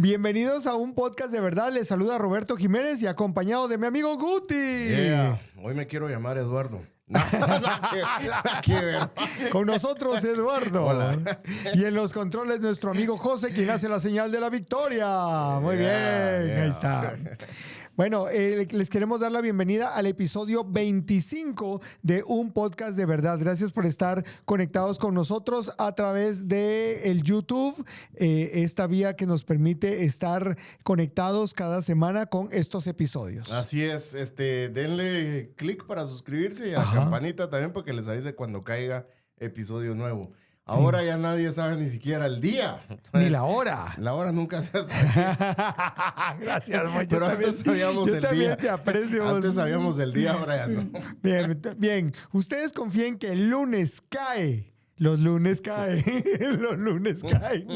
Bienvenidos a un podcast de verdad. Les saluda Roberto Jiménez y acompañado de mi amigo Guti. Yeah. Hoy me quiero llamar Eduardo. Nada que ver. Con nosotros, Eduardo. Hola. Y en los controles, nuestro amigo José, quien hace la señal de la victoria. Muy bien, ahí está. Bueno, les queremos dar la bienvenida al episodio 25 de un podcast de verdad. Gracias por estar conectados con nosotros a través de el YouTube, esta vía que nos permite estar conectados cada semana con estos episodios. Así es, denle clic para suscribirse y a la campanita también para que les avise cuando caiga episodio nuevo. Ahora ya nadie sabe ni siquiera el día. Entonces, ni la hora. La hora nunca se sabe. Gracias, güey. Pero antes sabíamos el día. Te aprecio. Antes sabíamos el día, ahora ya no. Bien, bien. Ustedes confíen que el lunes cae. Los lunes caen. Los lunes caen.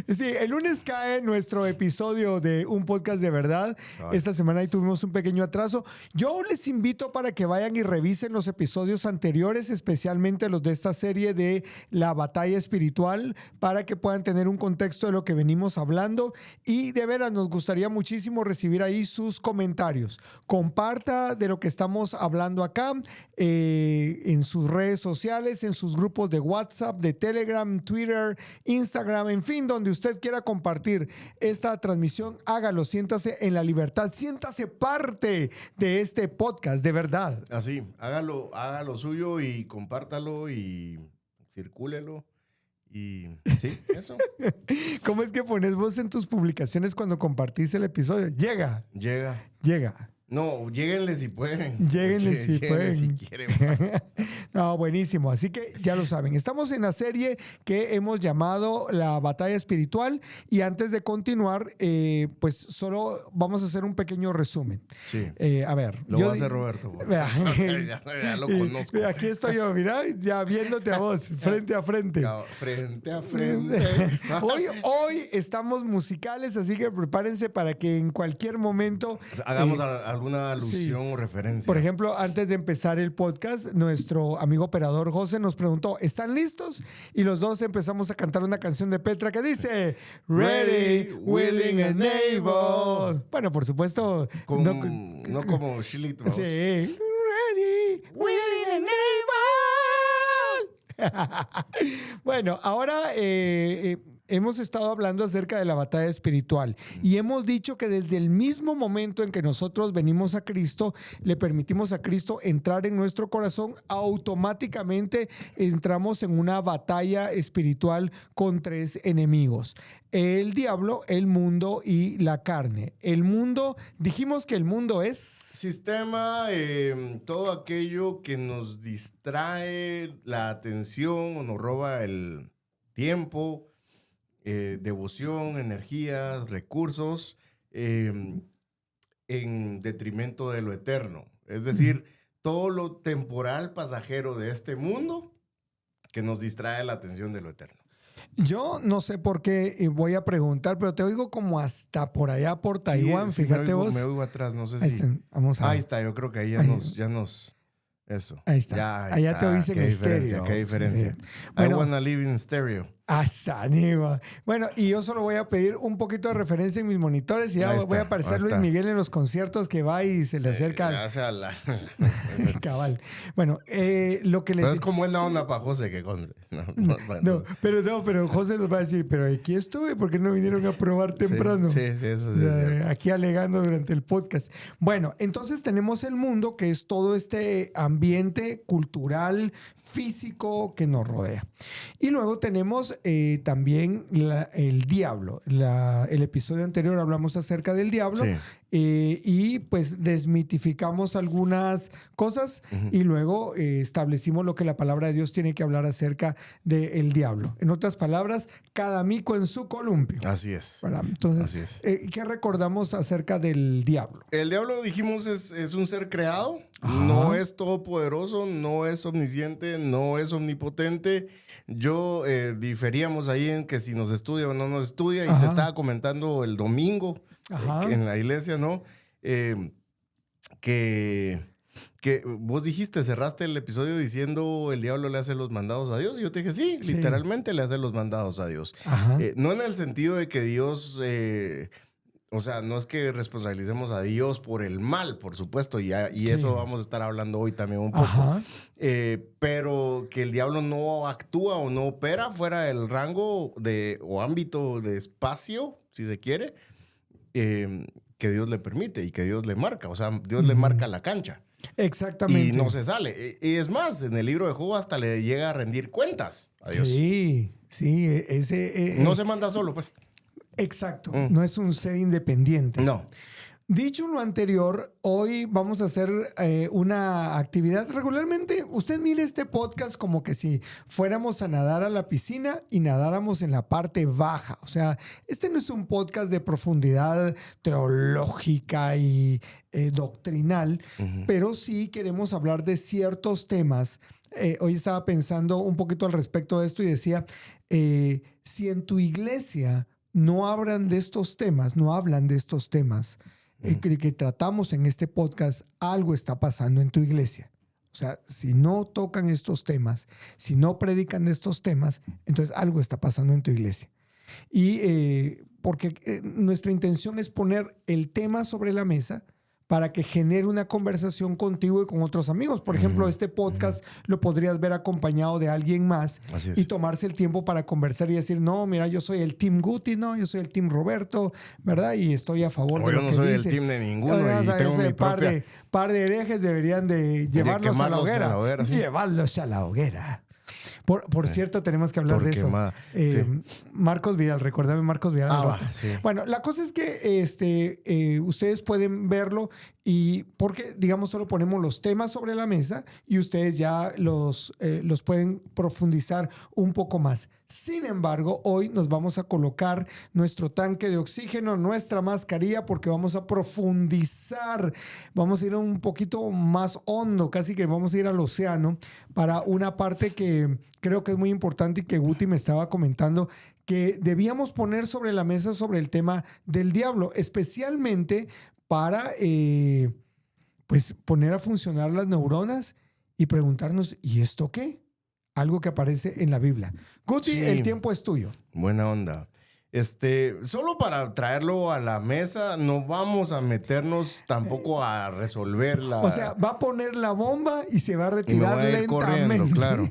Sí, el lunes cae nuestro episodio de un podcast de verdad. Esta semana ahí tuvimos un pequeño atraso. Yo les invito para que vayan y revisen los episodios anteriores, especialmente los de esta serie de la batalla espiritual, para que puedan tener un contexto de lo que venimos hablando. Y de veras nos gustaría muchísimo recibir ahí sus comentarios. Comparta de lo que estamos hablando acá en sus redes sociales, en sus grupos de WhatsApp, de Telegram, Twitter, Instagram, en fin, donde usted quiera compartir esta transmisión, hágalo, siéntase en la libertad, siéntase parte de este podcast, de verdad. Así, hágalo suyo y compártalo y circúlelo. Y sí, eso. ¿Cómo es que pones vos en tus publicaciones cuando compartís el episodio? Llega. No, lléguenle si pueden. Lléguenle si pueden. Si quieren. No, buenísimo. Así que ya lo saben. Estamos en la serie que hemos llamado La Batalla Espiritual. Y antes de continuar, pues solo vamos a hacer un pequeño resumen. Sí. A ver. Lo va a hacer Roberto. Ya lo conozco. Aquí estoy yo, mira, ya viéndote a vos, frente a frente. Frente a frente. Hoy estamos musicales, así que prepárense para que en cualquier momento... Hagamos alguna alusión o referencia. Por ejemplo, antes de empezar el podcast, nuestro amigo operador José nos preguntó, ¿están listos? Y los dos empezamos a cantar una canción de Petra que dice Ready, willing and able. Bueno, por supuesto... No como Chilito. Sí. Ready, willing and able. Bueno, ahora... hemos estado hablando acerca de la batalla espiritual y hemos dicho que desde el mismo momento en que nosotros venimos a Cristo, le permitimos a Cristo entrar en nuestro corazón, automáticamente entramos en una batalla espiritual con tres enemigos: el diablo, el mundo y la carne. El mundo, dijimos que el mundo es... sistema, todo aquello que nos distrae la atención o nos roba el tiempo, devoción, energía, recursos, en detrimento de lo eterno. Es decir, todo lo temporal, pasajero de este mundo que nos distrae la atención de lo eterno. Yo no sé por qué voy a preguntar, pero te oigo como hasta por allá por Taiwán, sí, fíjate me vos. Me oigo atrás, no sé ahí si... está, vamos a ver. Ahí está, yo creo que ahí ya nos... Eso. Ahí está. Allá te oís en estéreo. Qué diferencia. Sí. Bueno, I wanna live in stereo. Bueno, y yo solo voy a pedir un poquito de referencia en mis monitores y ya voy a aparecer Luis Miguel en los conciertos que va y se le acerca. Cabal. Bueno, lo que les... Pero es como buena onda para José que conste. Pero José nos va a decir, pero aquí estuve, ¿por qué no vinieron a probar temprano? Sí, eso sí. Aquí alegando durante el podcast. Bueno, entonces tenemos el mundo, que es todo este ambiente cultural, físico que nos rodea. Y luego tenemos también el diablo. El episodio anterior hablamos acerca del diablo. Sí. Y pues desmitificamos algunas cosas y luego establecimos lo que la palabra de Dios tiene que hablar acerca del diablo. En otras palabras, cada mico en su columpio. Así es. ¿Verdad? Entonces, así es. ¿Qué recordamos acerca del diablo? El diablo, dijimos, es un ser creado. No es todopoderoso, no es omnisciente, no es omnipotente. Yo diferíamos ahí en que si nos estudia o no nos estudia. Y te estaba comentando el domingo en la iglesia, ¿no? Que que vos dijiste, cerraste el episodio diciendo el diablo le hace los mandados a Dios. Y yo te dije, sí, Sí. literalmente le hace los mandados a Dios. Ajá. No en el sentido de que Dios... o sea, no es que responsabilicemos a Dios por el mal, por supuesto, y Sí. eso vamos a estar hablando hoy también un poco. Ajá. Pero que el diablo no actúa o no opera fuera del rango o ámbito de espacio, si se quiere, que Dios le permite y que Dios le marca. O sea, Dios le marca la cancha. Exactamente. Y no se sale. Y es más, en el libro de Job hasta le llega a rendir cuentas a Dios. Sí, sí. No se manda solo, pues. Exacto. No es un ser independiente. No. Dicho lo anterior, hoy vamos a hacer una actividad. Regularmente, usted mire este podcast como que si fuéramos a nadar a la piscina y nadáramos en la parte baja. O sea, este no es un podcast de profundidad teológica y doctrinal, pero sí queremos hablar de ciertos temas. Hoy estaba pensando un poquito al respecto de esto y decía, si en tu iglesia no hablan de estos temas, que tratamos en este podcast, algo está pasando en tu iglesia. O sea, si no tocan estos temas, si no predican de estos temas, entonces algo está pasando en tu iglesia. Y porque nuestra intención es poner el tema sobre la mesa para que genere una conversación contigo y con otros amigos. Por ejemplo, este podcast lo podrías ver acompañado de alguien más y tomarse el tiempo para conversar y decir, no, mira, yo soy el Team Guti, no, yo soy el Team Roberto, ¿verdad? Y estoy a favor de lo que dice. Yo no soy el team de ninguno. Y tengo mi propia... par de herejes deberían de llevarlos a la hoguera. Sí. Llevarlos a la hoguera. Por cierto, tenemos que hablar de eso. Sí. Marcos Vidal, recuérdame Marcos Vidal. Sí. Bueno, la cosa es que ustedes pueden verlo y porque, digamos, solo ponemos los temas sobre la mesa y ustedes ya los pueden profundizar un poco más. Sin embargo, hoy nos vamos a colocar nuestro tanque de oxígeno, nuestra mascarilla, porque vamos a profundizar. Vamos a ir un poquito más hondo, casi que vamos a ir al océano para una parte que creo que es muy importante y que Guti me estaba comentando, que debíamos poner sobre la mesa sobre el tema del diablo, especialmente para pues poner a funcionar las neuronas y preguntarnos, ¿y esto qué? Algo que aparece en la Biblia. Guti, sí. El tiempo es tuyo. Buena onda. Solo para traerlo a la mesa, no vamos a meternos tampoco a resolverla. O sea, va a poner la bomba y se va a retirar lentamente. Corriendo, claro.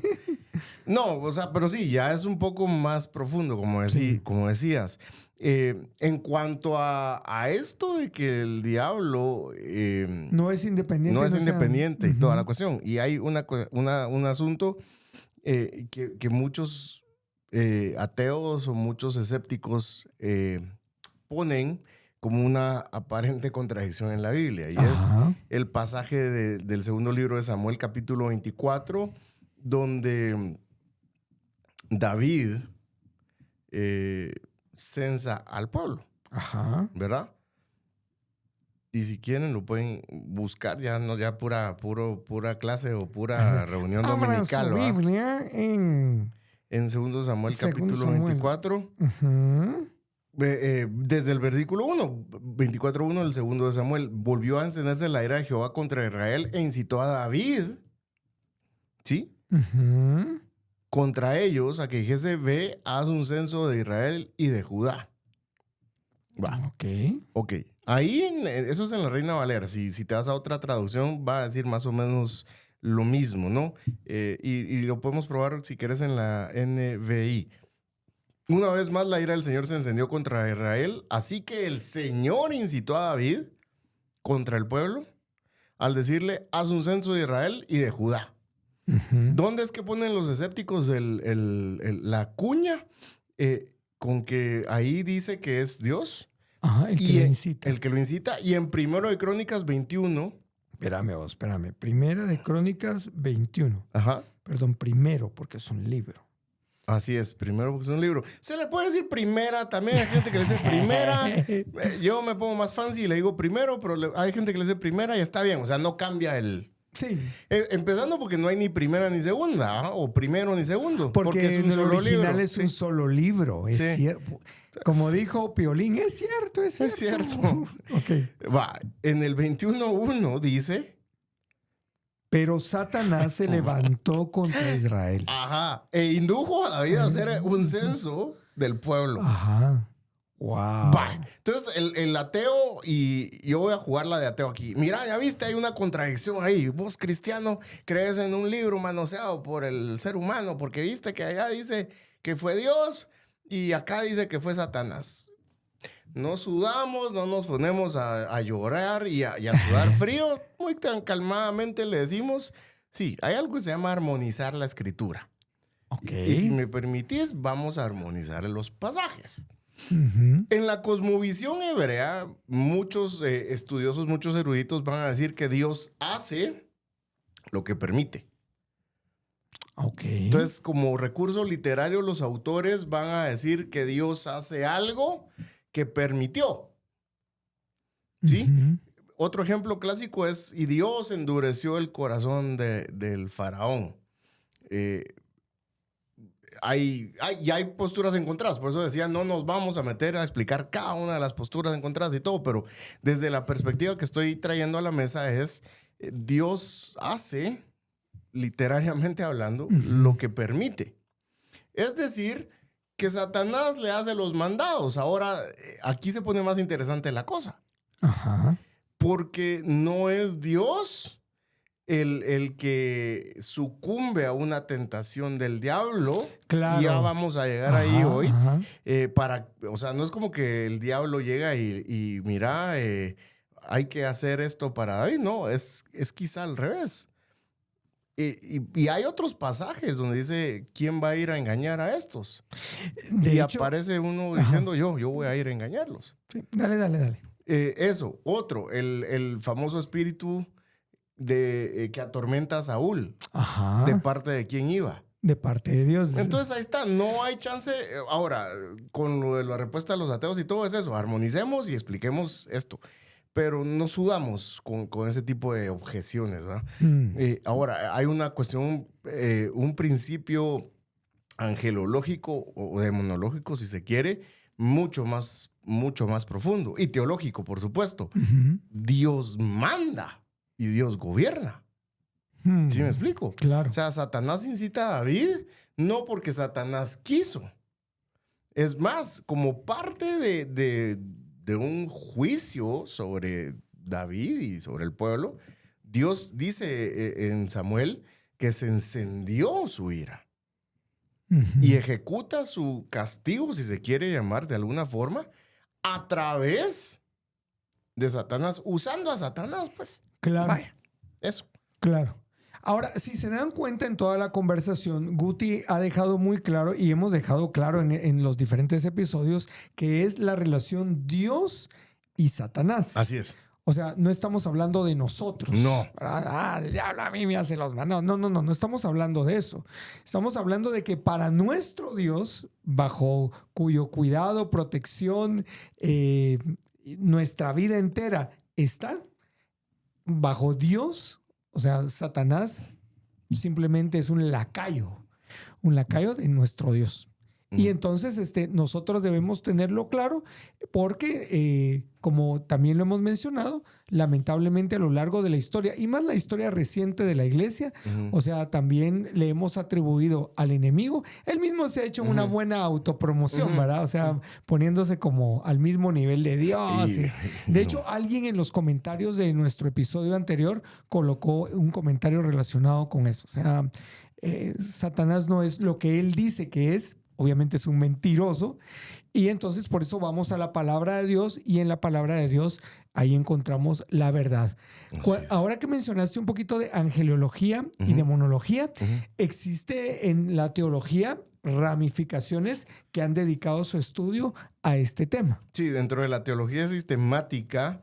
No, o sea, pero sí, ya es un poco más profundo, como decías. En cuanto a esto de que el diablo... no es independiente. No es independiente y toda la cuestión. Y hay un asunto que muchos... ateos o muchos escépticos ponen como una aparente contradicción en la Biblia. Y es el pasaje del segundo libro de Samuel, capítulo 24, donde David censa al pueblo. ¿Verdad? Y si quieren lo pueden buscar, ya pura clase o pura reunión dominical. Abran su Biblia en 2 Samuel, capítulo 24. Desde el versículo 1, 24:1 del segundo de Samuel. Volvió a encenderse la ira de Jehová contra Israel e incitó a David, ¿sí? Contra ellos a que dijese, ve, haz un censo de Israel y de Judá. Va. Ok. Ahí, eso es en la Reina Valera. Si te vas a otra traducción, va a decir más o menos lo mismo, ¿no? Y lo podemos probar si quieres en la NVI. Una vez más la ira del Señor se encendió contra Israel, así que el Señor incitó a David contra el pueblo al decirle, haz un censo de Israel y de Judá. ¿Dónde es que ponen los escépticos la cuña? Con que ahí dice que es Dios. El que lo incita. El que lo incita. Y en 1 de Crónicas 21... Espérame. Primera de Crónicas 21. Perdón, primero, porque es un libro. Así es, primero porque es un libro. Se le puede decir primera, también hay gente que le dice primera. Yo me pongo más fancy y le digo primero, pero hay gente que le dice primera y está bien. O sea, no cambia el... Sí. Empezando porque no hay ni primera ni segunda, o primero ni segundo. Porque es un solo original libro. Es un solo libro, es cierto. Como dijo Piolín, es cierto. Es cierto. Va, en el 21:1 dice pero Satanás se levantó contra Israel. Ajá. E indujo a David a hacer un censo del pueblo. Ajá. Wow. Va. Entonces, el ateo, y yo voy a jugar la de ateo aquí. Mira, ya viste, hay una contradicción ahí. Vos, cristiano, crees en un libro manoseado por el ser humano, porque viste que allá dice que fue Dios y acá dice que fue Satanás. No sudamos, no nos ponemos a llorar y a sudar frío. Muy tan calmadamente le decimos, sí, hay algo que se llama armonizar la escritura. Ok. Y si me permitís, vamos a armonizar los pasajes. Ujú. En la cosmovisión hebrea, muchos estudiosos, muchos eruditos van a decir que Dios hace lo que permite. Ok. Entonces, como recurso literario, los autores van a decir que Dios hace algo que permitió. ¿Sí? Ujú. Otro ejemplo clásico es, y Dios endureció el corazón del faraón. Hay posturas encontradas, por eso decía, no nos vamos a meter a explicar cada una de las posturas encontradas y todo, pero desde la perspectiva que estoy trayendo a la mesa es, Dios hace, literariamente hablando, lo que permite. Es decir, que Satanás le hace los mandados. Ahora, aquí se pone más interesante la cosa, Ajá. porque no es Dios el que sucumbe a una tentación del diablo. Claro. Ya vamos a llegar Ajá, ahí hoy. ajá. O sea, no es como que el diablo llega y mira, hay que hacer esto para David. No, es quizá al revés. Y hay otros pasajes donde dice, ¿quién va a ir a engañar a estos? De y hecho, aparece uno ajá. diciendo, yo voy a ir a engañarlos. Sí, dale. Eso, otro, el famoso espíritu que atormenta a Saúl. Ajá. ¿De parte de quién iba? De parte de Dios. Entonces ahí está, no hay chance. Ahora, con lo de la respuesta de los ateos y todo es eso, armonicemos y expliquemos esto. Pero no sudamos con ese tipo de objeciones, ¿verdad? Ahora, hay una cuestión, un principio angelológico o demonológico, si se quiere, mucho más profundo. Y teológico, por supuesto. Ujú. Dios manda y Dios gobierna. ¿Sí me explico? Claro. O sea, Satanás incita a David no porque Satanás quiso. Es más, como parte de un juicio sobre David y sobre el pueblo, Dios dice en Samuel que se encendió su ira Ujú. y ejecuta su castigo, si se quiere llamar de alguna forma, a través de Satanás, usando a Satanás, pues. Claro. Vaya, eso. Claro. Ahora, si se dan cuenta en toda la conversación, Guti ha dejado muy claro y hemos dejado claro en los diferentes episodios que es la relación Dios y Satanás. Así es. O sea, no estamos hablando de nosotros. No. El diablo a mí me hace los mandados. No estamos hablando de eso. Estamos hablando de que para nuestro Dios, bajo cuyo cuidado, protección, nuestra vida entera está bajo Dios. O sea, Satanás simplemente es un lacayo de nuestro Dios. Y entonces nosotros debemos tenerlo claro porque, como también lo hemos mencionado, lamentablemente a lo largo de la historia, y más la historia reciente de la iglesia, o sea, también le hemos atribuido al enemigo. Él mismo se ha hecho una buena autopromoción, ¿verdad? O sea, poniéndose como al mismo nivel de Dios. De hecho, alguien en los comentarios de nuestro episodio anterior colocó un comentario relacionado con eso. O sea, Satanás no es lo que él dice que es. Obviamente es un mentiroso. Y entonces por eso vamos a la palabra de Dios y en la palabra de Dios ahí encontramos la verdad. Ahora que mencionaste un poquito de angelología y demonología, existe en la teología ramificaciones que han dedicado su estudio a este tema. Sí, dentro de la teología sistemática,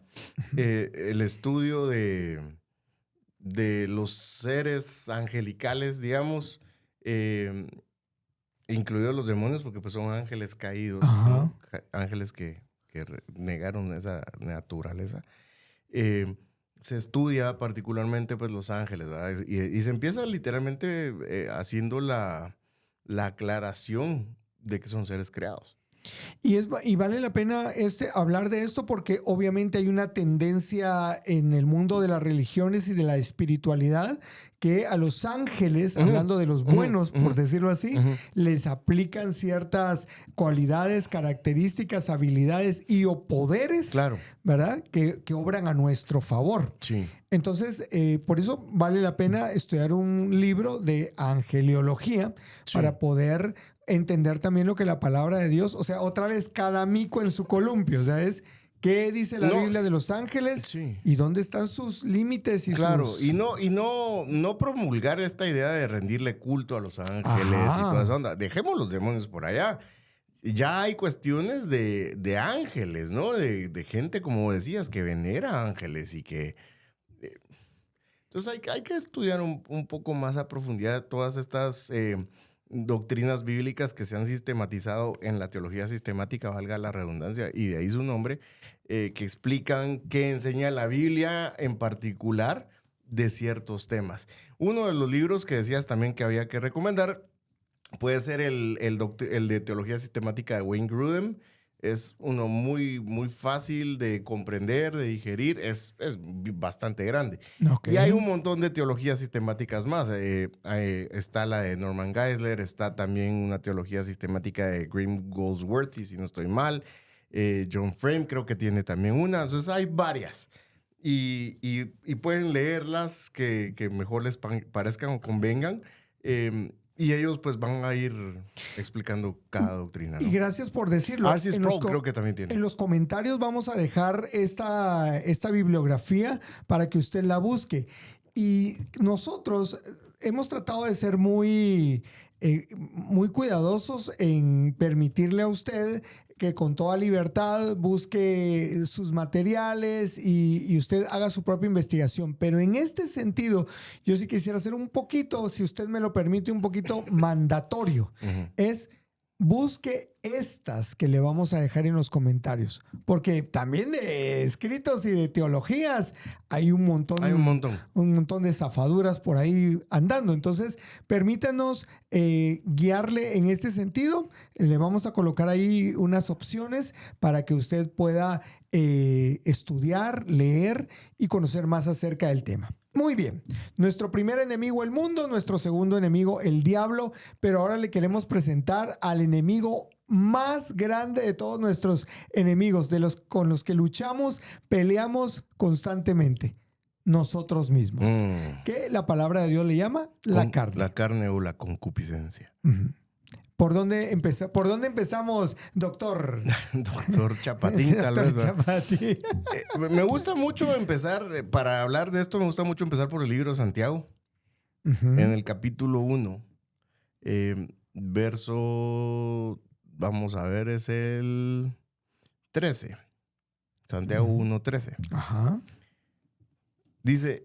el estudio de los seres angelicales, digamos, incluidos los demonios, porque pues son ángeles caídos, ¿no? Ángeles que negaron esa naturaleza. Se estudia particularmente pues los ángeles, ¿verdad? Y se empieza literalmente haciendo la aclaración de que son seres creados. Y vale la pena hablar de esto porque obviamente hay una tendencia en el mundo de las religiones y de la espiritualidad que a los ángeles, hablando de los buenos, por decirlo así, les aplican ciertas cualidades, características, habilidades y o poderes, Claro. ¿verdad? Que obran a nuestro favor. Sí. Entonces, por eso vale la pena estudiar un libro de angeliología para poder entender también lo que la palabra de Dios, o sea, otra vez cada mico en su columpio, o sea, es qué dice la Biblia de los ángeles y dónde están sus límites y sus... y no promulgar esta idea de rendirle culto a los ángeles y toda esa onda. Dejemos los demonios por allá. Ya hay cuestiones de ángeles, ¿no? De gente, como decías, que venera ángeles y que... Entonces hay que estudiar un poco más a profundidad todas estas doctrinas bíblicas que se han sistematizado en la teología sistemática, valga la redundancia, y de ahí su nombre, que explican qué enseña la Biblia en particular de ciertos temas. Uno de los libros que decías también que había que recomendar puede ser el de teología sistemática de Wayne Grudem. Es uno muy, muy fácil de comprender, de digerir. Es bastante grande. Okay. Y hay un montón de teologías sistemáticas más. Está la de Norman Geisler. Está también una teología sistemática de Graham Goldsworthy, si no estoy mal. John Frame creo que tiene también una. Entonces hay varias. Y pueden leerlas que mejor les parezcan o convengan. Y ellos pues van a ir explicando cada doctrina, ¿no? Y gracias por decirlo. R.C. Sproul creo que también tiene. En los comentarios vamos a dejar esta bibliografía para que usted la busque. Y nosotros hemos tratado de ser muy cuidadosos en permitirle a usted que con toda libertad busque sus materiales y usted haga su propia investigación. Pero en este sentido, yo sí quisiera hacer un poquito, si usted me lo permite, un poquito mandatorio. Es busque estas que le vamos a dejar en los comentarios. Porque también de escritos y de teologías hay un montón. Hay un montón de zafaduras por ahí andando. Entonces, permítanos guiarle en este sentido. Le vamos a colocar ahí unas opciones para que usted pueda estudiar, leer y conocer más acerca del tema. Muy bien. Nuestro primer enemigo, el mundo. Nuestro segundo enemigo, el diablo. Pero ahora le queremos presentar al enemigo más grande de todos nuestros enemigos, con los que luchamos, peleamos constantemente. Nosotros mismos. Que la palabra de Dios le llama la carne. La carne o la concupiscencia. ¿Por dónde empezamos, doctor? Doctor Chapatín, tal vez. Chapatín. Me gusta mucho empezar, para hablar de esto, me gusta mucho empezar por el libro de Santiago. En el capítulo 1, verso, vamos a ver, es el 13. Santiago 1:13. Ajá. Dice...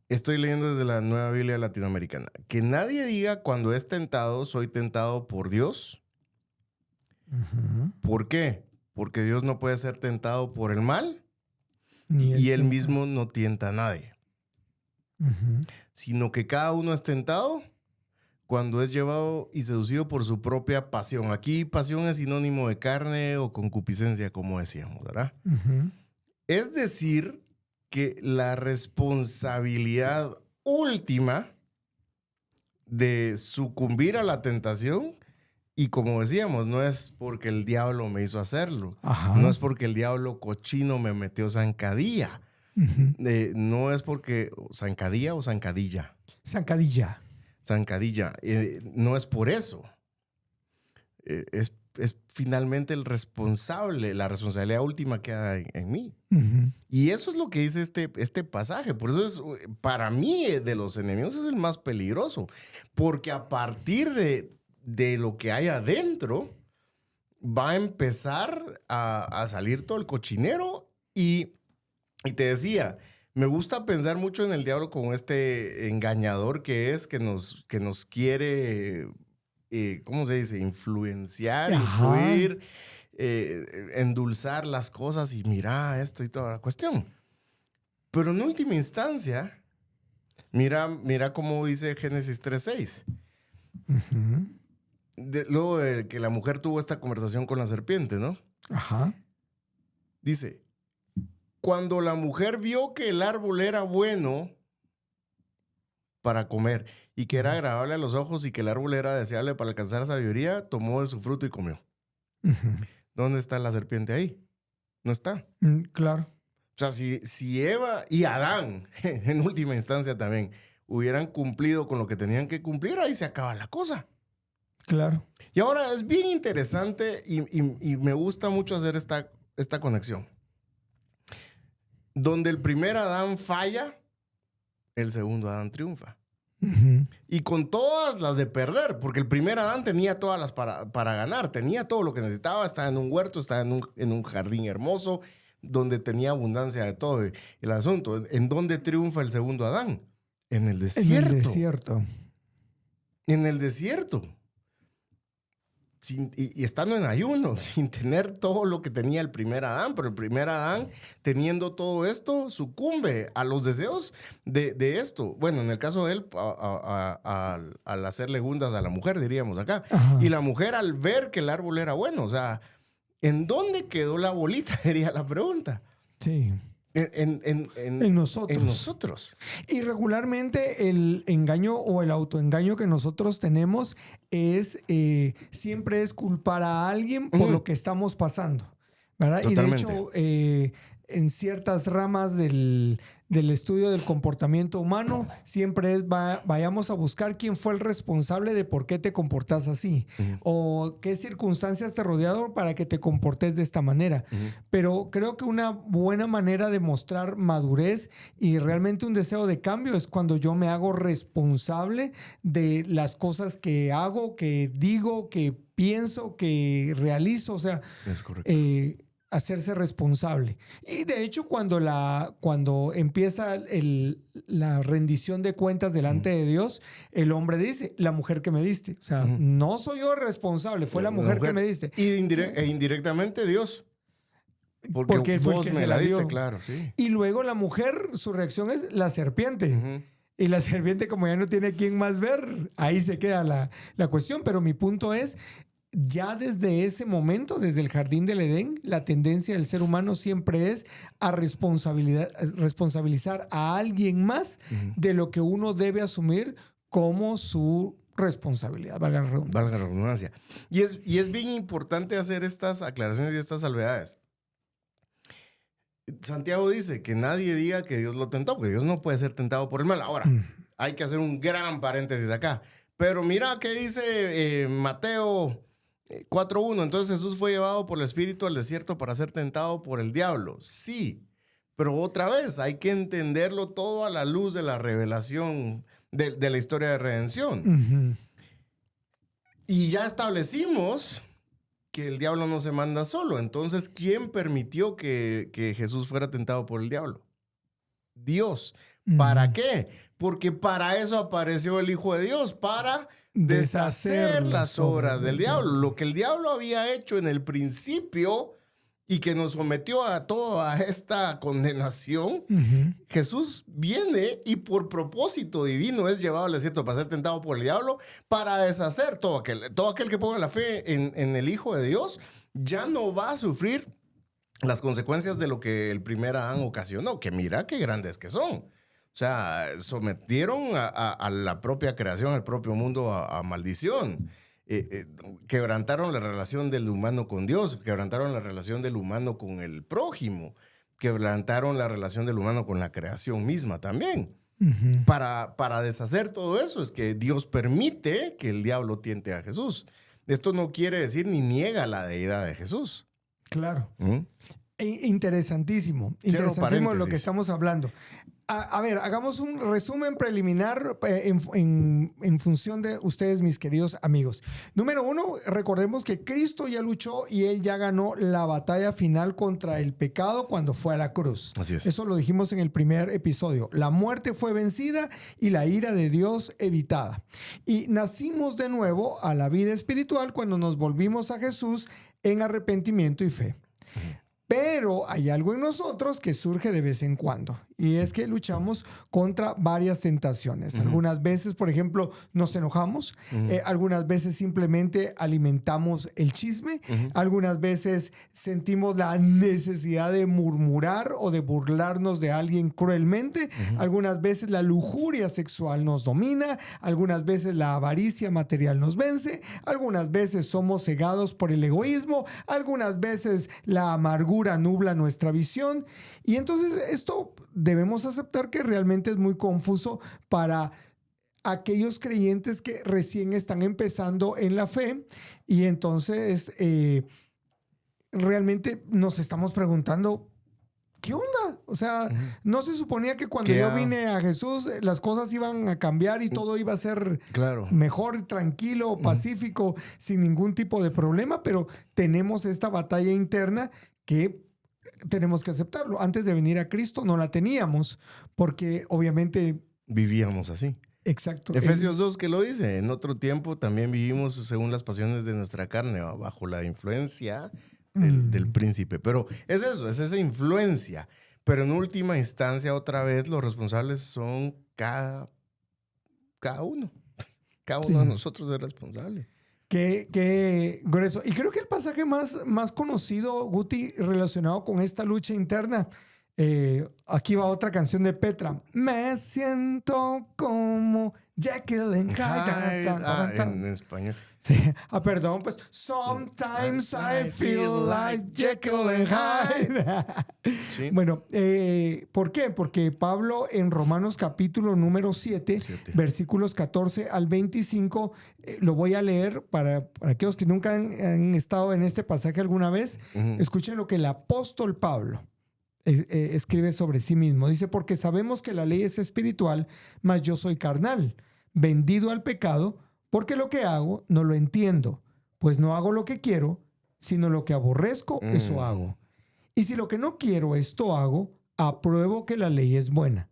Estoy leyendo desde la Nueva Biblia Latinoamericana. Que nadie diga cuando es tentado, soy tentado por Dios. ¿Por qué? Porque Dios no puede ser tentado por el mal y él mismo no tienta a nadie. Sino que cada uno es tentado cuando es llevado y seducido por su propia pasión. Aquí pasión es sinónimo de carne o concupiscencia, como decíamos, ¿verdad? Es decir... que la responsabilidad última de sucumbir a la tentación, y como decíamos, no es porque el diablo me hizo hacerlo, no es porque el diablo cochino me metió zancadilla, no es porque zancadilla o zancadilla. Zancadilla, no es por eso, es finalmente la responsabilidad última queda en mí. Y eso es lo que dice este pasaje. Por eso es, para mí, de los enemigos es el más peligroso. Porque a partir de lo que hay adentro, va a empezar a salir todo el cochinero. Y te decía, me gusta pensar mucho en el diablo como este engañador que nos quiere... ¿cómo se dice? Influenciar, influir, endulzar las cosas y mira esto y toda la cuestión. Pero en última instancia, mira cómo dice Génesis 3:6. luego de que la mujer tuvo esta conversación con la serpiente, ¿no? Ajá. Dice, cuando la mujer vio que el árbol era bueno para comer y que era agradable a los ojos y que el árbol era deseable para alcanzar sabiduría, tomó de su fruto y comió. Uh-huh. ¿Dónde está la serpiente ahí? No está. Claro. O sea, si Eva y Adán, en última instancia también, hubieran cumplido con lo que tenían que cumplir, ahí se acaba la cosa. Claro. Y ahora es bien interesante y me gusta mucho hacer esta conexión. Donde el primer Adán falla, el segundo Adán triunfa. Uh-huh. Y con todas las de perder, porque el primer Adán tenía todas las para ganar, tenía todo lo que necesitaba, estaba en un huerto, estaba en un jardín hermoso, donde tenía abundancia de todo el asunto. ¿En dónde triunfa el segundo Adán? En el desierto. En el desierto. En el desierto. Y estando en ayuno, sin tener todo lo que tenía el primer Adán, pero el primer Adán, teniendo todo esto, sucumbe a los deseos de esto. Bueno, en el caso de él, al hacerle gundas a la mujer, diríamos acá. Ajá. Y la mujer al ver que el árbol era bueno, o sea, ¿en dónde quedó la bolita? Sería la pregunta. Sí. En nosotros. En nosotros. Y regularmente el engaño o el autoengaño que nosotros tenemos es siempre es culpar a alguien por lo que estamos pasando, ¿verdad? Totalmente. Y de hecho, en ciertas ramas del estudio del comportamiento humano, siempre es vayamos a buscar quién fue el responsable de por qué te comportas así o qué circunstancias te rodearon para que te comportes de esta manera. Pero creo que una buena manera de mostrar madurez y realmente un deseo de cambio es cuando yo me hago responsable de las cosas que hago, que digo, que pienso, que realizo. O sea, es correcto. Hacerse responsable. Y de hecho, cuando empieza la rendición de cuentas delante de Dios, el hombre dice, la mujer que me diste. O sea, no soy yo responsable, fue la mujer que me diste. E indirectamente Dios. Porque él fue el vos que me se la la diste, dio. claro, sí. Y luego la mujer, su reacción es la serpiente. Y la serpiente, como ya no tiene quien más ver, ahí se queda la cuestión. Pero mi punto es, ya desde ese momento, desde el jardín del Edén, la tendencia del ser humano siempre es a responsabilizar a alguien más de lo que uno debe asumir como su responsabilidad, valga la redundancia. Valga la redundancia. Y es bien importante hacer estas aclaraciones y estas salvedades. Santiago dice que nadie diga que Dios lo tentó, porque Dios no puede ser tentado por el mal. Ahora, hay que hacer un gran paréntesis acá. Pero mira qué dice Mateo 4:1. Entonces Jesús fue llevado por el Espíritu al desierto para ser tentado por el diablo. Sí, pero otra vez hay que entenderlo todo a la luz de la revelación de la historia de redención. Y ya establecimos que el diablo no se manda solo. Entonces, ¿quién permitió que Jesús fuera tentado por el diablo? Dios. ¿Para qué? Porque para eso apareció el Hijo de Dios, para deshacer las obras del diablo. Lo que el diablo había hecho en el principio y que nos sometió a toda esta condenación, Jesús viene y por propósito divino es llevado al desierto para ser tentado por el diablo, para deshacer todo aquel que ponga la fe en el Hijo de Dios, ya no va a sufrir las consecuencias de lo que el primer Adán ocasionó, que mira qué grandes que son. O sea, sometieron a la propia creación, al propio mundo a maldición. Quebrantaron la relación del humano con Dios, quebrantaron la relación del humano con el prójimo, quebrantaron la relación del humano con la creación misma también. Para deshacer todo eso es que Dios permite que el diablo tiente a Jesús. Esto no quiere decir ni niega la deidad de Jesús. Claro. Interesantísimo. Interesantísimo lo que estamos hablando. A ver, hagamos un resumen preliminar en función de ustedes, mis queridos amigos. Número 1, recordemos que Cristo ya luchó y Él ya ganó la batalla final contra el pecado cuando fue a la cruz. Así es. Eso lo dijimos en el primer episodio. La muerte fue vencida y la ira de Dios evitada. Y nacimos de nuevo a la vida espiritual cuando nos volvimos a Jesús en arrepentimiento y fe. Pero hay algo en nosotros que surge de vez en cuando. y es que luchamos contra varias tentaciones. Algunas veces, por ejemplo, nos enojamos, algunas veces simplemente alimentamos el chisme, algunas veces sentimos la necesidad de murmurar o de burlarnos de alguien cruelmente, algunas veces la lujuria sexual nos domina, algunas veces la avaricia material nos vence, algunas veces somos cegados por el egoísmo, algunas veces la amargura nubla nuestra visión, y entonces esto debemos aceptar que realmente es muy confuso para aquellos creyentes que recién están empezando en la fe, y entonces realmente nos estamos preguntando, ¿qué onda? O sea, no se suponía que cuando yo vine a Jesús las cosas iban a cambiar y todo iba a ser mejor, tranquilo, pacífico, sin ningún tipo de problema, pero tenemos esta batalla interna que tenemos que aceptarlo. Antes de venir a Cristo no la teníamos porque obviamente vivíamos así. Exacto. Efesios 2 que lo dice, en otro tiempo también vivimos según las pasiones de nuestra carne, bajo la influencia del príncipe. Pero es eso, es esa influencia. Pero en última instancia, otra vez, los responsables son cada uno. Cada uno de nosotros es responsable. Qué grueso. Y creo que el pasaje más conocido, Guti, relacionado con esta lucha interna, aquí va otra canción de Petra. Me siento como Jekyll and Hyde. En español. Sí. Perdón, pues. Sometimes I feel like Jekyll and Hyde. Sí. Bueno, ¿por qué? Porque Pablo en Romanos capítulo número 7, versículos 14 al 25, lo voy a leer para aquellos que nunca han estado en este pasaje alguna vez. Escuchen lo que el apóstol Pablo escribe sobre sí mismo. Dice, porque sabemos que la ley es espiritual, mas yo soy carnal, vendido al pecado, porque lo que hago no lo entiendo, pues no hago lo que quiero, sino lo que aborrezco, eso hago. Y si lo que no quiero, esto hago, apruebo que la ley es buena.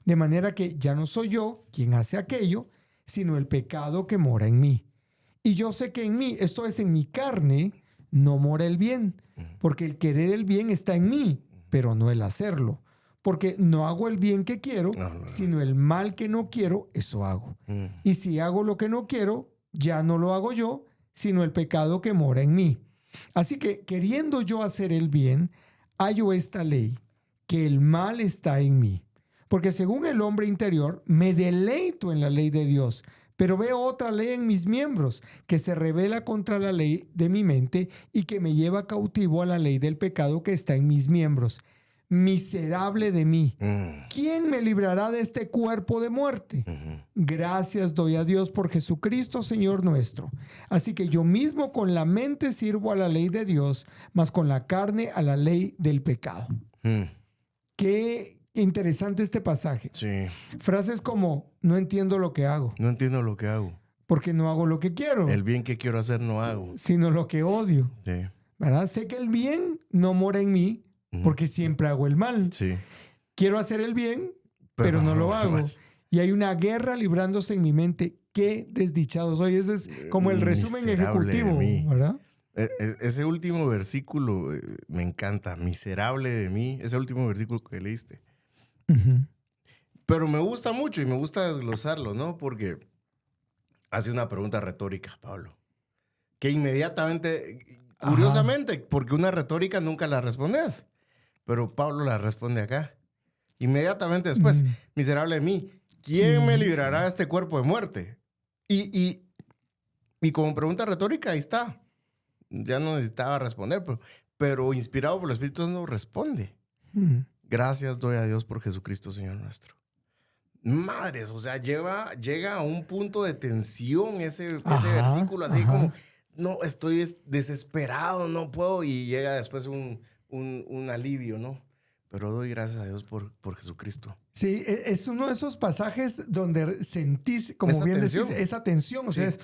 De manera que ya no soy yo quien hace aquello, sino el pecado que mora en mí. Y yo sé que en mí, esto es en mi carne, no mora el bien, porque el querer el bien está en mí, pero no el hacerlo. Porque no hago el bien que quiero, sino el mal que no quiero, eso hago. Y si hago lo que no quiero, ya no lo hago yo, sino el pecado que mora en mí. Así que, queriendo yo hacer el bien, hallo esta ley, que el mal está en mí. Porque según el hombre interior, me deleito en la ley de Dios, pero veo otra ley en mis miembros, que se rebela contra la ley de mi mente y que me lleva cautivo a la ley del pecado que está en mis miembros. Miserable de mí, ¿quién me librará de este cuerpo de muerte? Gracias doy a Dios por Jesucristo, Señor nuestro. Así que yo mismo con la mente sirvo a la ley de Dios, mas con la carne a la ley del pecado. Qué interesante este pasaje. Sí. Frases como, no entiendo lo que hago. No entiendo lo que hago. Porque no hago lo que quiero. El bien que quiero hacer no hago. Sino lo que odio. Sí. ¿Verdad? Sé que el bien no mora en mí, porque siempre hago el mal. Sí. Quiero hacer el bien, pero no lo hago. Y hay una guerra librándose en mi mente. Qué desdichado soy. Ese es como el resumen ejecutivo, ¿verdad? Ese último versículo me encanta. Miserable de mí. Ese último versículo que leíste. Pero me gusta mucho y me gusta desglosarlo, ¿no? Porque hace una pregunta retórica, Pablo. Que inmediatamente, curiosamente, porque una retórica nunca la respondes. Pero Pablo la responde acá. Inmediatamente después, miserable de mí, ¿quién me librará de este cuerpo de muerte? Y como pregunta retórica, ahí está. Ya no necesitaba responder, pero inspirado por el Espíritu no responde. Gracias doy a Dios por Jesucristo, Señor nuestro. Madres, o sea, llega a un punto de tensión ese versículo, así como, no, estoy desesperado, no puedo, y llega después un alivio, ¿no? Pero doy gracias a Dios por Jesucristo. Sí, es uno de esos pasajes donde sentís, como esa bien tensión. Decís, esa tensión. O sea, es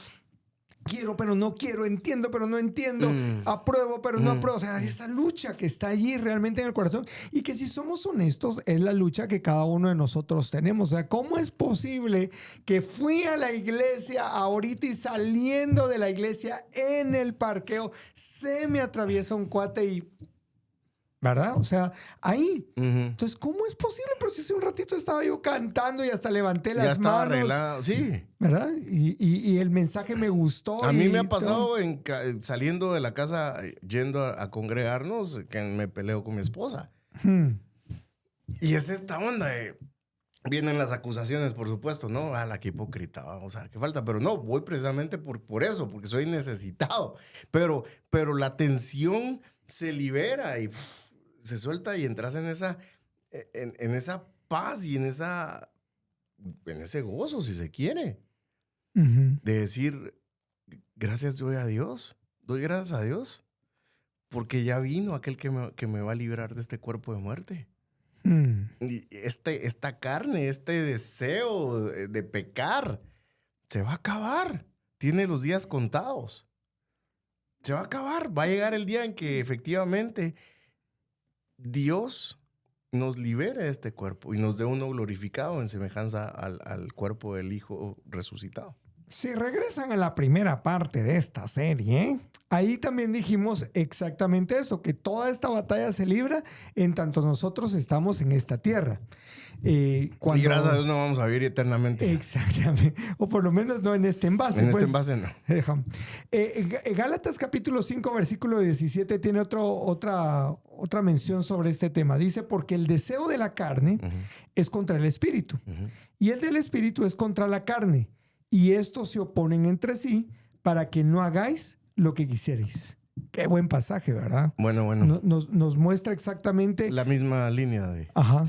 quiero, pero no quiero, entiendo, pero no entiendo, apruebo, pero no apruebo. O sea, esa lucha que está allí realmente en el corazón y que si somos honestos es la lucha que cada uno de nosotros tenemos. O sea, ¿cómo es posible que fui a la iglesia ahorita y saliendo de la iglesia en el parqueo se me atraviesa un cuate y ¿verdad? O sea, ahí. Ujú. Entonces, ¿cómo es posible? Pero si hace un ratito estaba yo cantando y hasta levanté Ya las estaba manos. arreglado, sí. ¿Verdad? Y el mensaje me gustó. A mí me ha todo. pasado saliendo de la casa, yendo a congregarnos, que me peleo con mi esposa. Y es esta onda de... Vienen las acusaciones, por supuesto, ¿no? La que hipócrita, o sea, ¿qué falta? Pero no, voy precisamente por eso, porque soy necesitado. Pero la tensión se libera y se suelta y entras en esa paz y en ese gozo, si se quiere. De decir, gracias doy a Dios, doy gracias a Dios, porque ya vino aquel que me va a librar de este cuerpo de muerte. Y esta carne, este deseo de pecar, se va a acabar. Tiene los días contados. Se va a acabar. Va a llegar el día en que efectivamente Dios nos libere de este cuerpo y nos dé uno glorificado en semejanza al cuerpo del Hijo resucitado. Si regresan a la primera parte de esta serie, ahí también dijimos exactamente eso, que toda esta batalla se libra en tanto nosotros estamos en esta tierra. Y gracias a Dios no vamos a vivir eternamente. Exactamente. O por lo menos no en este envase. En este envase no. Gálatas capítulo 5, versículo 17 tiene otra mención sobre este tema. Dice, porque el deseo de la carne es contra el espíritu y el del espíritu es contra la carne. Y estos se oponen entre sí para que no hagáis lo que quisierais. Qué buen pasaje, ¿verdad? Bueno. Nos muestra exactamente... La misma línea de... Ajá.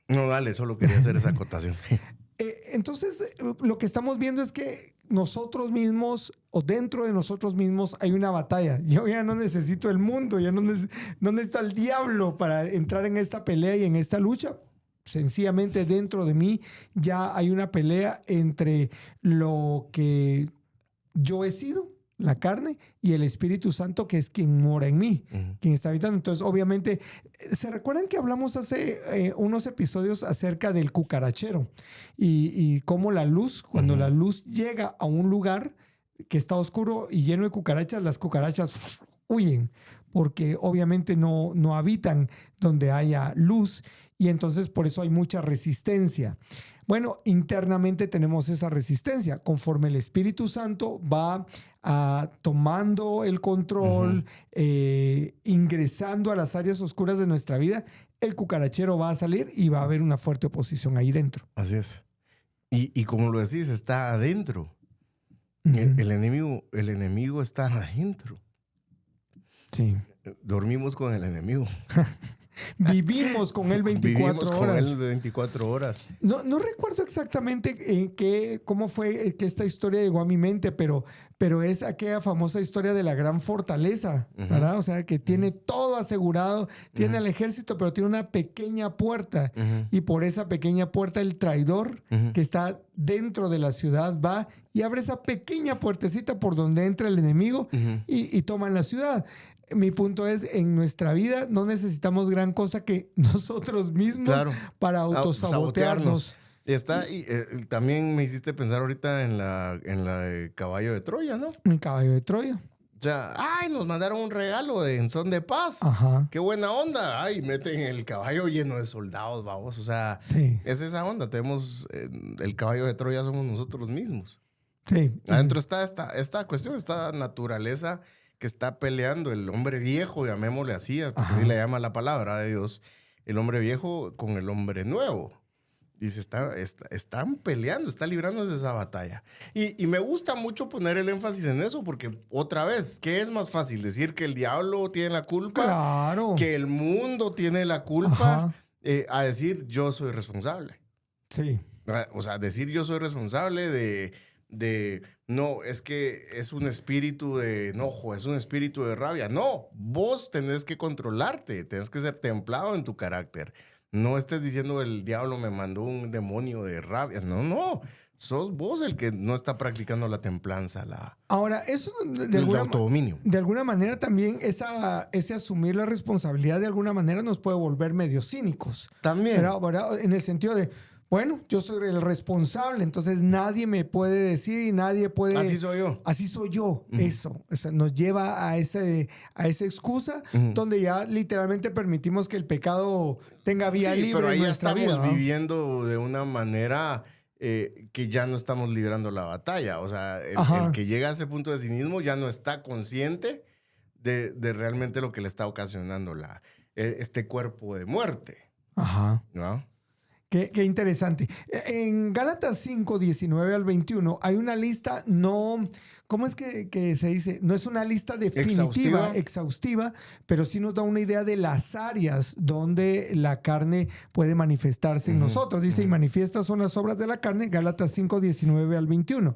No, dale, solo quería hacer esa acotación. Entonces, lo que estamos viendo es que nosotros mismos o dentro de nosotros mismos hay una batalla. Yo ya no necesito el mundo, ya no necesito al diablo para entrar en esta pelea y en esta lucha. Sencillamente dentro de mí ya hay una pelea entre lo que yo he sido, la carne, y el Espíritu Santo, que es quien mora en mí, quien está habitando. Entonces, obviamente, ¿se recuerdan que hablamos hace unos episodios acerca del cucarachero? Y cómo la luz, cuando la luz llega a un lugar que está oscuro y lleno de cucarachas, las cucarachas huyen, porque obviamente no habitan donde haya luz. Y entonces por eso hay mucha resistencia. Bueno, internamente tenemos esa resistencia. Conforme el Espíritu Santo va tomando el control, ingresando a las áreas oscuras de nuestra vida, el cucarachero va a salir y va a haber una fuerte oposición ahí dentro. Así es. Y como lo decís, está adentro. El enemigo está adentro. Sí. Dormimos con el enemigo. Vivimos con él 24 horas. Con él 24 horas. No recuerdo exactamente cómo fue que esta historia llegó a mi mente, pero es aquella famosa historia de la gran fortaleza, ¿verdad? O sea, que tiene todo asegurado, tiene el ejército, pero tiene una pequeña puerta. Y por esa pequeña puerta el traidor que está dentro de la ciudad va y abre esa pequeña puertecita por donde entra el enemigo y toman la ciudad. Mi punto es, en nuestra vida no necesitamos gran cosa que nosotros mismos para autosabotearnos. También me hiciste pensar ahorita en la de Caballo de Troya, ¿no? El Caballo de Troya. O sea, nos mandaron un regalo en son de paz. Ajá. Qué buena onda. Meten el caballo lleno de soldados, vamos. O sea, es esa onda. Tenemos el Caballo de Troya, somos nosotros mismos. Sí. Adentro está esta cuestión, esta naturaleza que está peleando el hombre viejo, llamémosle así, porque así le llama la palabra de Dios, el hombre viejo con el hombre nuevo. Y están peleando, está librándose esa batalla. Y me gusta mucho poner el énfasis en eso, porque otra vez, ¿qué es más fácil? ¿Decir que el diablo tiene la culpa? Claro. ¿Que el mundo tiene la culpa? A decir, yo soy responsable. Sí. O sea, decir yo soy responsable no, es que es un espíritu de enojo, es un espíritu de rabia. No, vos tenés que controlarte, tenés que ser templado en tu carácter. No estés diciendo el diablo me mandó un demonio de rabia. No, sos vos el que no está practicando la templanza, Ahora, eso el autodominio. De alguna manera también ese asumir la responsabilidad de alguna manera nos puede volver medio cínicos. También. ¿Verdad? En el sentido de, bueno, yo soy el responsable, entonces nadie me puede decir y nadie puede... Así soy yo. Así soy yo, eso. O sea, nos lleva a esa excusa donde ya literalmente permitimos que el pecado tenga vía libre pero ahí en ya nuestra estamos vida, ¿no? viviendo de una manera que ya no estamos librando la batalla. O sea, el que llega a ese punto de cinismo ya no está consciente de realmente lo que le está ocasionando este cuerpo de muerte. Ajá. ¿No? Qué interesante. En Gálatas 5, 19 al 21 hay una lista ¿cómo es que se dice? No es una lista definitiva, exhaustiva, pero sí nos da una idea de las áreas donde la carne puede manifestarse en nosotros. Dice, y manifiestas son las obras de la carne, Gálatas 5, 19 al 21.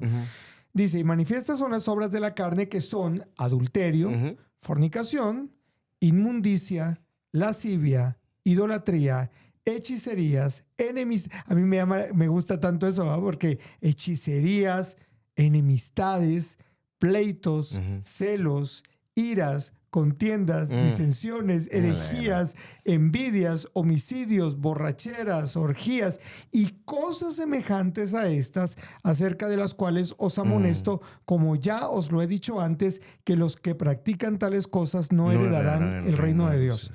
Dice, y manifiestas son las obras de la carne que son adulterio, fornicación, inmundicia, lascivia, idolatría, hechicerías, a mí me gusta tanto eso, ¿verdad? Porque hechicerías, enemistades, pleitos, celos, iras, contiendas, disensiones, herejías, envidias, homicidios, borracheras, orgías y cosas semejantes a estas, acerca de las cuales os amonesto, como ya os lo he dicho antes, que los que practican tales cosas no heredarán el reino de Dios.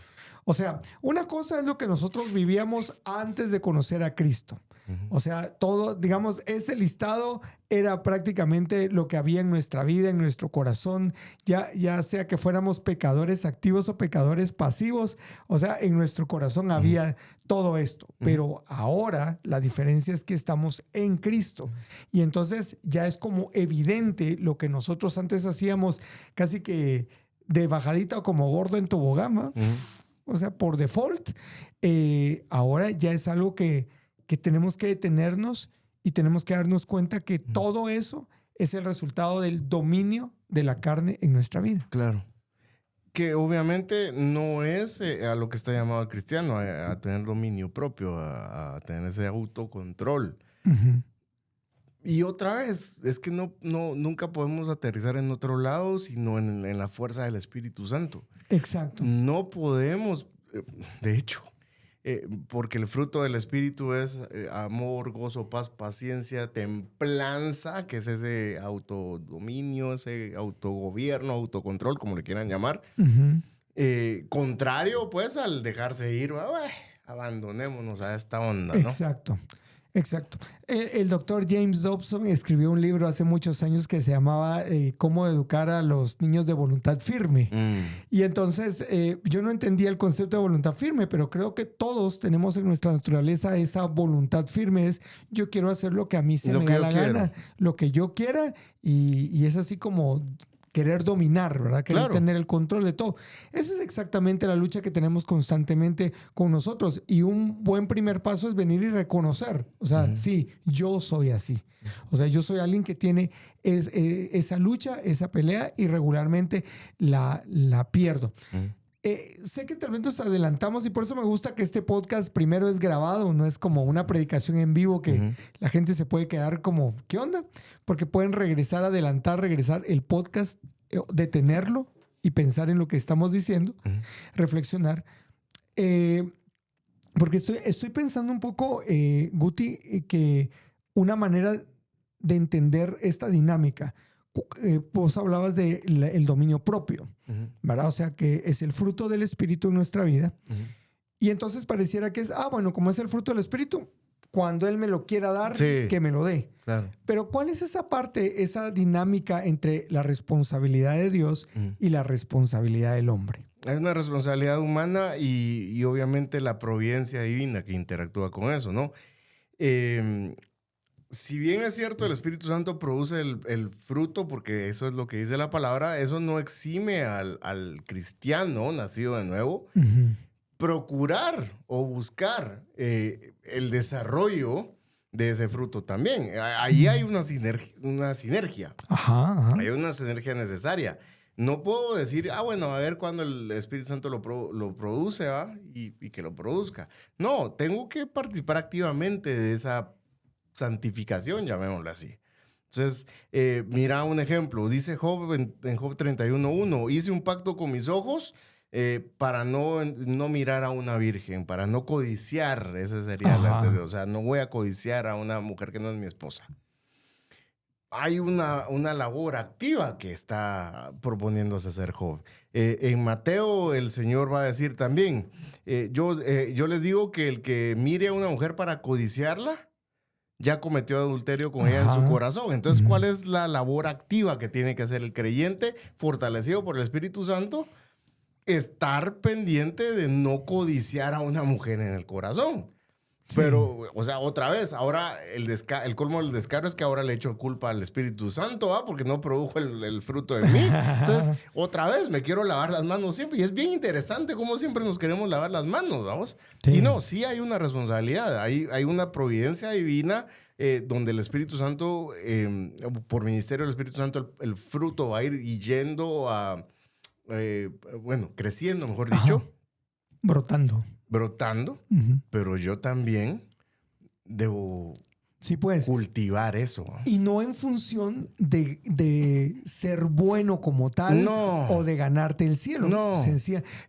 O sea, una cosa es lo que nosotros vivíamos antes de conocer a Cristo. O sea, todo, digamos, ese listado era prácticamente lo que había en nuestra vida, en nuestro corazón, ya sea que fuéramos pecadores activos o pecadores pasivos. O sea, en nuestro corazón había todo esto. Pero ahora la diferencia es que estamos en Cristo. Y entonces ya es como evidente lo que nosotros antes hacíamos casi que de bajadita o como gordo en tobogán, ¿no? O sea, por default, ahora ya es algo que tenemos que detenernos y tenemos que darnos cuenta que todo eso es el resultado del dominio de la carne en nuestra vida. Claro. Que obviamente no es a lo que está llamado el cristiano, a tener dominio propio, a tener ese autocontrol. Y otra vez, es que nunca podemos aterrizar en otro lado, sino en la fuerza del Espíritu Santo. Exacto. No podemos, de hecho, porque el fruto del Espíritu es amor, gozo, paz, paciencia, templanza, que es ese autodominio, ese autogobierno, autocontrol, como le quieran llamar. Contrario, pues, al dejarse ir, abandonémonos a esta onda, ¿no? Exacto. Exacto. El doctor James Dobson escribió un libro hace muchos años que se llamaba Cómo educar a los niños de voluntad firme. Y entonces yo no entendía el concepto de voluntad firme, pero creo que todos tenemos en nuestra naturaleza esa voluntad firme. Es yo quiero hacer lo que a mí se me da la gana, lo que yo quiera, y es así como querer dominar, ¿verdad? Querer tener el control de todo. Esa es exactamente la lucha que tenemos constantemente con nosotros. Y un buen primer paso es venir y reconocer. O sea, sí, yo soy así. O sea, yo soy alguien que tiene esa lucha, esa pelea y regularmente la pierdo. Sé que tal vez nos adelantamos y por eso me gusta que este podcast primero es grabado, no es como una predicación en vivo que la gente se puede quedar como, ¿qué onda? Porque pueden regresar el podcast, detenerlo y pensar en lo que estamos diciendo, reflexionar. Porque estoy pensando un poco, Guti, que una manera de entender esta dinámica, vos hablabas del dominio propio, ¿verdad? O sea, que es el fruto del Espíritu en nuestra vida. Y entonces pareciera que es, bueno, como es el fruto del Espíritu, cuando Él me lo quiera dar, que me lo dé. Claro. Pero ¿cuál es esa parte, esa dinámica entre la responsabilidad de Dios y la responsabilidad del hombre? Hay una responsabilidad humana y obviamente la providencia divina que interactúa con eso, ¿no? Si bien es cierto, el Espíritu Santo produce el fruto, porque eso es lo que dice la palabra, eso no exime al cristiano nacido de nuevo procurar o buscar el desarrollo de ese fruto también. Ahí hay una sinergia. Hay una sinergia necesaria. No puedo decir, bueno, a ver cuándo el Espíritu Santo lo produce, ¿va? Y que lo produzca. No, tengo que participar activamente de esa santificación, llamémoslo así. Entonces, mira un ejemplo. Dice Job en Job 31:1, hice un pacto con mis ojos para no mirar a una virgen, para no codiciar, ese sería el entendido. O sea, no voy a codiciar a una mujer que no es mi esposa. Hay una labor activa que está proponiéndose hacer Job. En Mateo el Señor va a decir también, yo les digo que el que mire a una mujer para codiciarla, ya cometió adulterio con ella en su corazón. Entonces, ¿cuál es la labor activa que tiene que hacer el creyente fortalecido por el Espíritu Santo? Estar pendiente de no codiciar a una mujer en el corazón. Sí. Pero, o sea, otra vez, ahora el colmo del descaro es que ahora le echo culpa al Espíritu Santo, ¿va? Porque no produjo el fruto de mí. Entonces, otra vez, me quiero lavar las manos siempre. Y es bien interesante cómo siempre nos queremos lavar las manos, ¿vamos? Sí. Y no, sí hay una responsabilidad, hay una providencia divina donde el Espíritu Santo, por ministerio del Espíritu Santo, el fruto va a ir yendo a, creciendo, mejor dicho. Brotando, pero yo también debo cultivar eso. Y no en función de ser bueno como tal o de ganarte el cielo. No.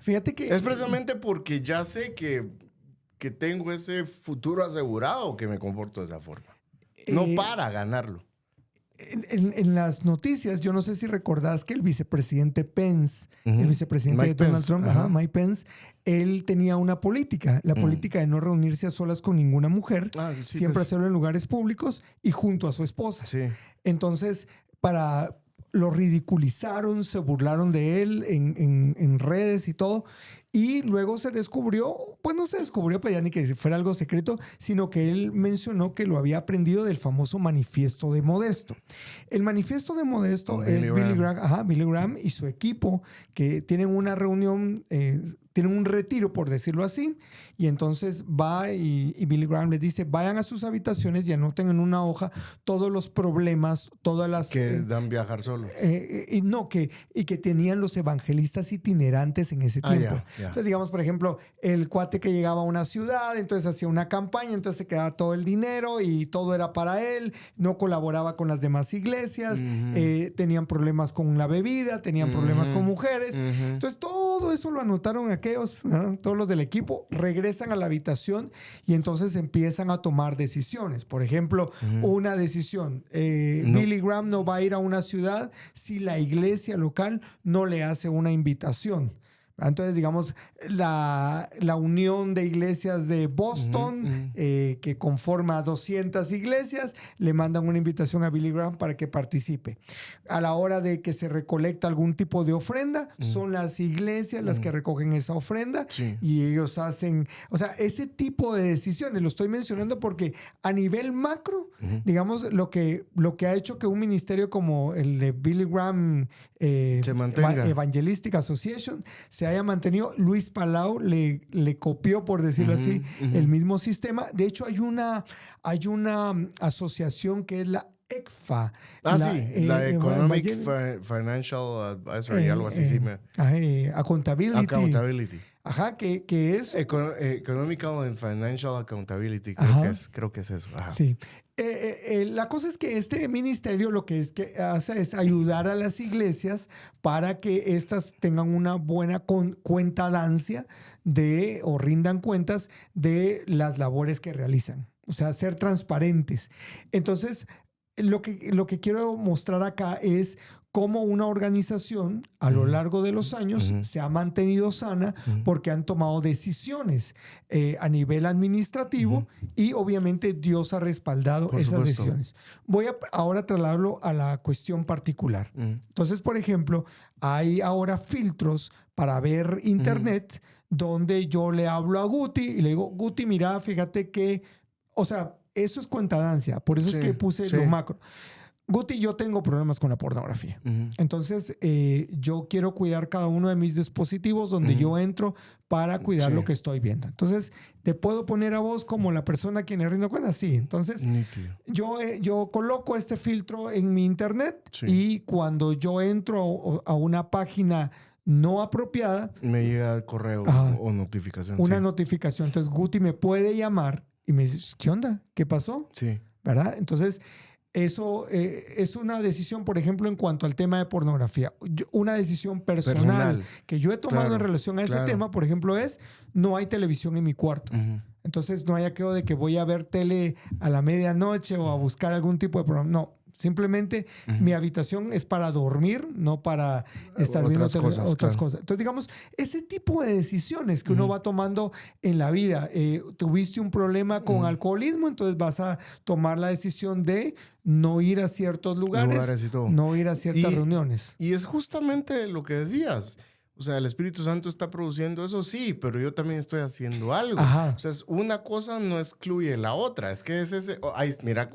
Fíjate que... Es precisamente porque ya sé que tengo ese futuro asegurado que me comporto de esa forma. No para ganarlo. En las noticias, yo no sé si recordás que el vicepresidente Pence, el vicepresidente de Donald Trump, Mike Pence, él tenía una política, la política de no reunirse a solas con ninguna mujer, siempre hacerlo en lugares públicos y junto a su esposa. Sí. Entonces, lo ridiculizaron, se burlaron de él en redes y todo. Y luego se descubrió, pues no se descubrió, pues ya ni que fuera algo secreto, sino que él mencionó que lo había aprendido del famoso Manifiesto de Modesto. El Manifiesto de Modesto es Billy Graham y su equipo, que tienen una reunión, tienen un retiro, por decirlo así, y entonces va y Billy Graham les dice, vayan a sus habitaciones y anoten en una hoja todos los problemas, todas las... Que dan viajar solo. Y que tenían los evangelistas itinerantes en ese tiempo. Entonces, digamos, por ejemplo, el cuate que llegaba a una ciudad, entonces hacía una campaña, entonces se quedaba todo el dinero y todo era para él, no colaboraba con las demás iglesias, tenían problemas con la bebida, tenían problemas con mujeres. Entonces, todo eso lo anotaron aquellos, ¿no? Todos los del equipo, regresan a la habitación y entonces empiezan a tomar decisiones. Por ejemplo, una decisión, Billy Graham no va a ir a una ciudad si la iglesia local no le hace una invitación. Entonces, digamos, la unión de iglesias de Boston, que conforma 200 iglesias, le mandan una invitación a Billy Graham para que participe. A la hora de que se recolecta algún tipo de ofrenda, son las iglesias las que recogen esa ofrenda y ellos hacen, o sea, ese tipo de decisiones. Lo estoy mencionando porque a nivel macro, digamos, lo que ha hecho que un ministerio como el de Billy Graham se mantenga. Evangelistic Association se haya mantenido. Luis Palau le copió, por decirlo así, el mismo sistema. De hecho, hay una asociación que es la ECFA. La Economic Financial Advisory, algo así. Accountability. Ajá, que es... Economical and Financial Accountability, creo que es eso. Ajá. Sí. La cosa es que este ministerio lo que hace es ayudar a las iglesias para que éstas tengan una buena cuentadancia o rindan cuentas de las labores que realizan. O sea, ser transparentes. Entonces, lo que quiero mostrar acá es cómo una organización a lo largo de los años se ha mantenido sana porque han tomado decisiones a nivel administrativo y obviamente Dios ha respaldado esas decisiones. Voy a ahora trasladarlo a la cuestión particular. Entonces, por ejemplo, hay ahora filtros para ver internet donde yo le hablo a Guti y le digo, Guti, mira, fíjate que, o sea, eso es cuentadancia, por eso es que puse lo macro. Guti, yo tengo problemas con la pornografía. Entonces, yo quiero cuidar cada uno de mis dispositivos donde yo entro para cuidar lo que estoy viendo. Entonces, ¿te puedo poner a vos como la persona a quien le rindo cuenta? Sí. Entonces, yo coloco este filtro en mi internet y cuando yo entro a una página no apropiada, me llega correo o notificación. Una notificación. Entonces, Guti me puede llamar y me dice, ¿qué onda? ¿Qué pasó? Sí. ¿Verdad? Entonces, Eso es una decisión, por ejemplo, en cuanto al tema de pornografía. Una decisión personal que yo he tomado en relación a ese tema, por ejemplo, es no hay televisión en mi cuarto. Entonces no hay aquello de que voy a ver tele a la medianoche o a buscar algún tipo de programa. No, simplemente mi habitación es para dormir, no para estar viendo otras cosas. Entonces, digamos, ese tipo de decisiones que uno va tomando en la vida. Tuviste un problema con alcoholismo, entonces vas a tomar la decisión de no ir a ciertos lugares no ir a ciertas reuniones. Y es justamente lo que decías. O sea, el Espíritu Santo está produciendo eso, sí, pero yo también estoy haciendo algo. O sea, una cosa no excluye la otra. Es que es ese... mira,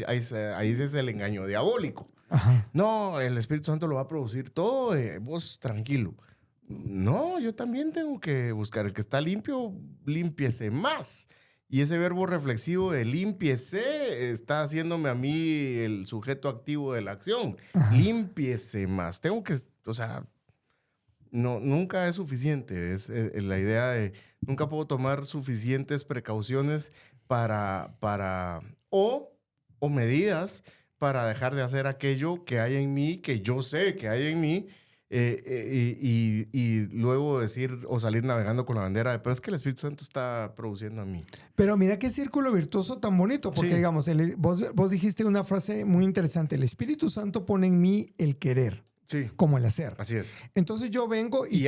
ahí es el engaño diabólico. No, el Espíritu Santo lo va a producir todo, vos tranquilo. No, yo también tengo que buscar. El que está limpio, límpiese más. Y ese verbo reflexivo de límpiese está haciéndome a mí el sujeto activo de la acción. Límpiese más. Tengo que... O sea... No, nunca es suficiente. Es la idea de nunca puedo tomar suficientes precauciones o medidas para dejar de hacer aquello que hay en mí, que yo sé que hay en mí, y luego decir o salir navegando con la bandera de, pero es que el Espíritu Santo está produciendo a mí. Pero mira qué círculo virtuoso tan bonito, porque digamos, vos dijiste una frase muy interesante, el Espíritu Santo pone en mí el querer. Como el hacer. Así es. Entonces yo vengo y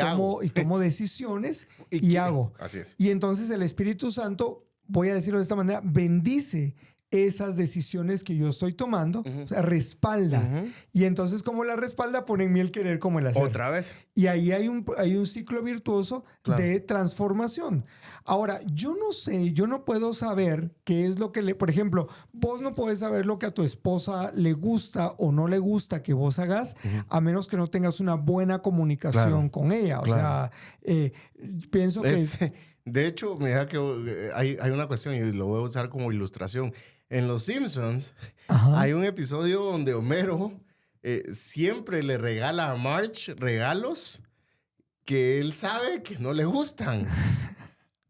tomo decisiones y hago. Así es. Y entonces el Espíritu Santo, voy a decirlo de esta manera, bendice esas decisiones que yo estoy tomando, o sea, respalda. Y entonces, como la respalda, pone en mí el querer como el hacer. Otra vez. Y ahí hay un ciclo virtuoso de transformación. Ahora, yo no sé, yo no puedo saber qué es lo que por ejemplo, vos no puedes saber lo que a tu esposa le gusta o no le gusta que vos hagas, a menos que no tengas una buena comunicación con ella. O sea, pienso que... De hecho, mira que hay una cuestión y lo voy a usar como ilustración. En Los Simpsons hay un episodio donde Homero siempre le regala a Marge regalos que él sabe que no le gustan.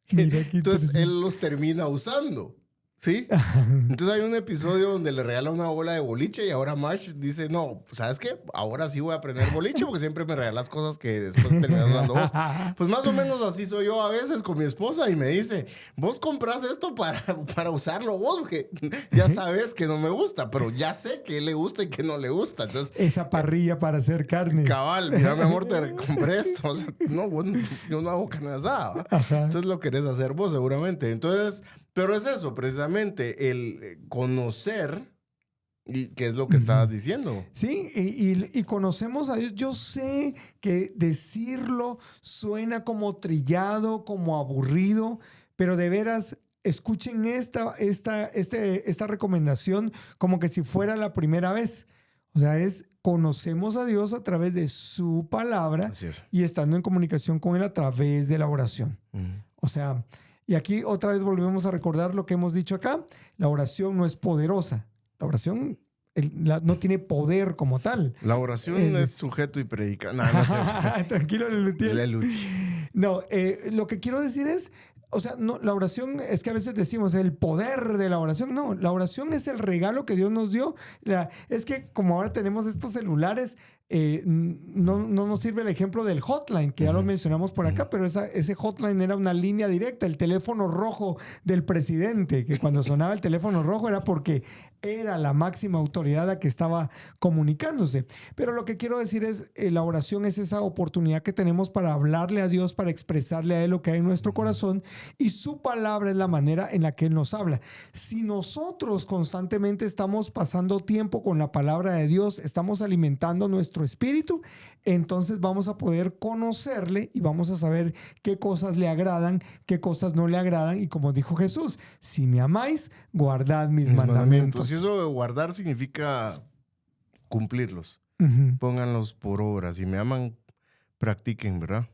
Entonces él los termina usando. ¿Sí? Entonces hay un episodio donde le regala una bola de boliche y ahora Marge dice, no, ¿sabes qué? Ahora sí voy a aprender boliche porque siempre me regalas cosas que después terminas usando vos. Pues más o menos así soy yo a veces con mi esposa y me dice, vos compras esto para usarlo vos porque ya sabes que no me gusta, pero ya sé que le gusta y que no le gusta. Entonces, esa parrilla para hacer carne. Cabal, mira mi amor, te compré esto. O sea, no, yo no hago carne asada. Entonces lo querés hacer vos seguramente. Entonces... Pero es eso, precisamente, el conocer, y que es lo que estabas diciendo. Sí, y conocemos a Dios. Yo sé que decirlo suena como trillado, como aburrido, pero de veras, escuchen esta recomendación como que si fuera la primera vez. O sea, conocemos a Dios a través de su palabra y estando en comunicación con Él a través de la oración. O sea... Y aquí otra vez volvemos a recordar lo que hemos dicho acá. La oración no es poderosa. La oración no tiene poder como tal. La oración es sujeto y predicado. No sé. Tranquilo, Lelutier. No, lo que quiero decir es, o sea, no, la oración es que a veces decimos el poder de la oración. No, la oración es el regalo que Dios nos dio. Es que como ahora tenemos estos celulares, no nos sirve el ejemplo del hotline, que ya lo mencionamos por acá, pero ese hotline era una línea directa, el teléfono rojo del presidente, que cuando sonaba el teléfono rojo era porque era la máxima autoridad la que estaba comunicándose. Pero lo que quiero decir es, la oración es esa oportunidad que tenemos para hablarle a Dios, para expresarle a Él lo que hay en nuestro corazón, y su palabra es la manera en la que Él nos habla. Si nosotros constantemente estamos pasando tiempo con la palabra de Dios, estamos alimentando nuestro espíritu, entonces vamos a poder conocerle y vamos a saber qué cosas le agradan, qué cosas no le agradan, y como dijo Jesús, si me amáis, guardad mis mandamientos. Y eso de guardar significa cumplirlos. Pónganlos por obra. Si me aman, practiquen, ¿verdad?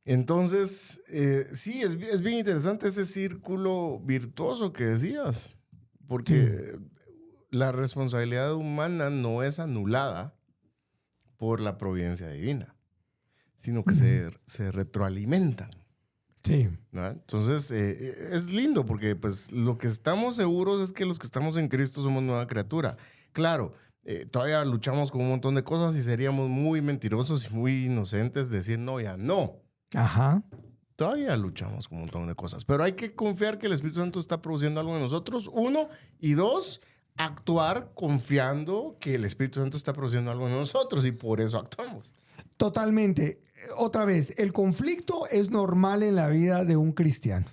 Entonces, sí, es bien interesante ese círculo virtuoso que decías, porque la responsabilidad humana no es anulada por la providencia divina, sino que se retroalimentan. Sí. ¿no? Entonces, es lindo porque pues lo que estamos seguros es que los que estamos en Cristo somos nueva criatura. Claro, todavía luchamos con un montón de cosas y seríamos muy mentirosos y muy inocentes de decir no, ya no. Ajá. Todavía luchamos con un montón de cosas, pero hay que confiar que el Espíritu Santo está produciendo algo en nosotros, uno, y dos, actuar confiando que el Espíritu Santo está produciendo algo en nosotros y por eso actuamos. Totalmente. Otra vez, el conflicto es normal en la vida de un cristiano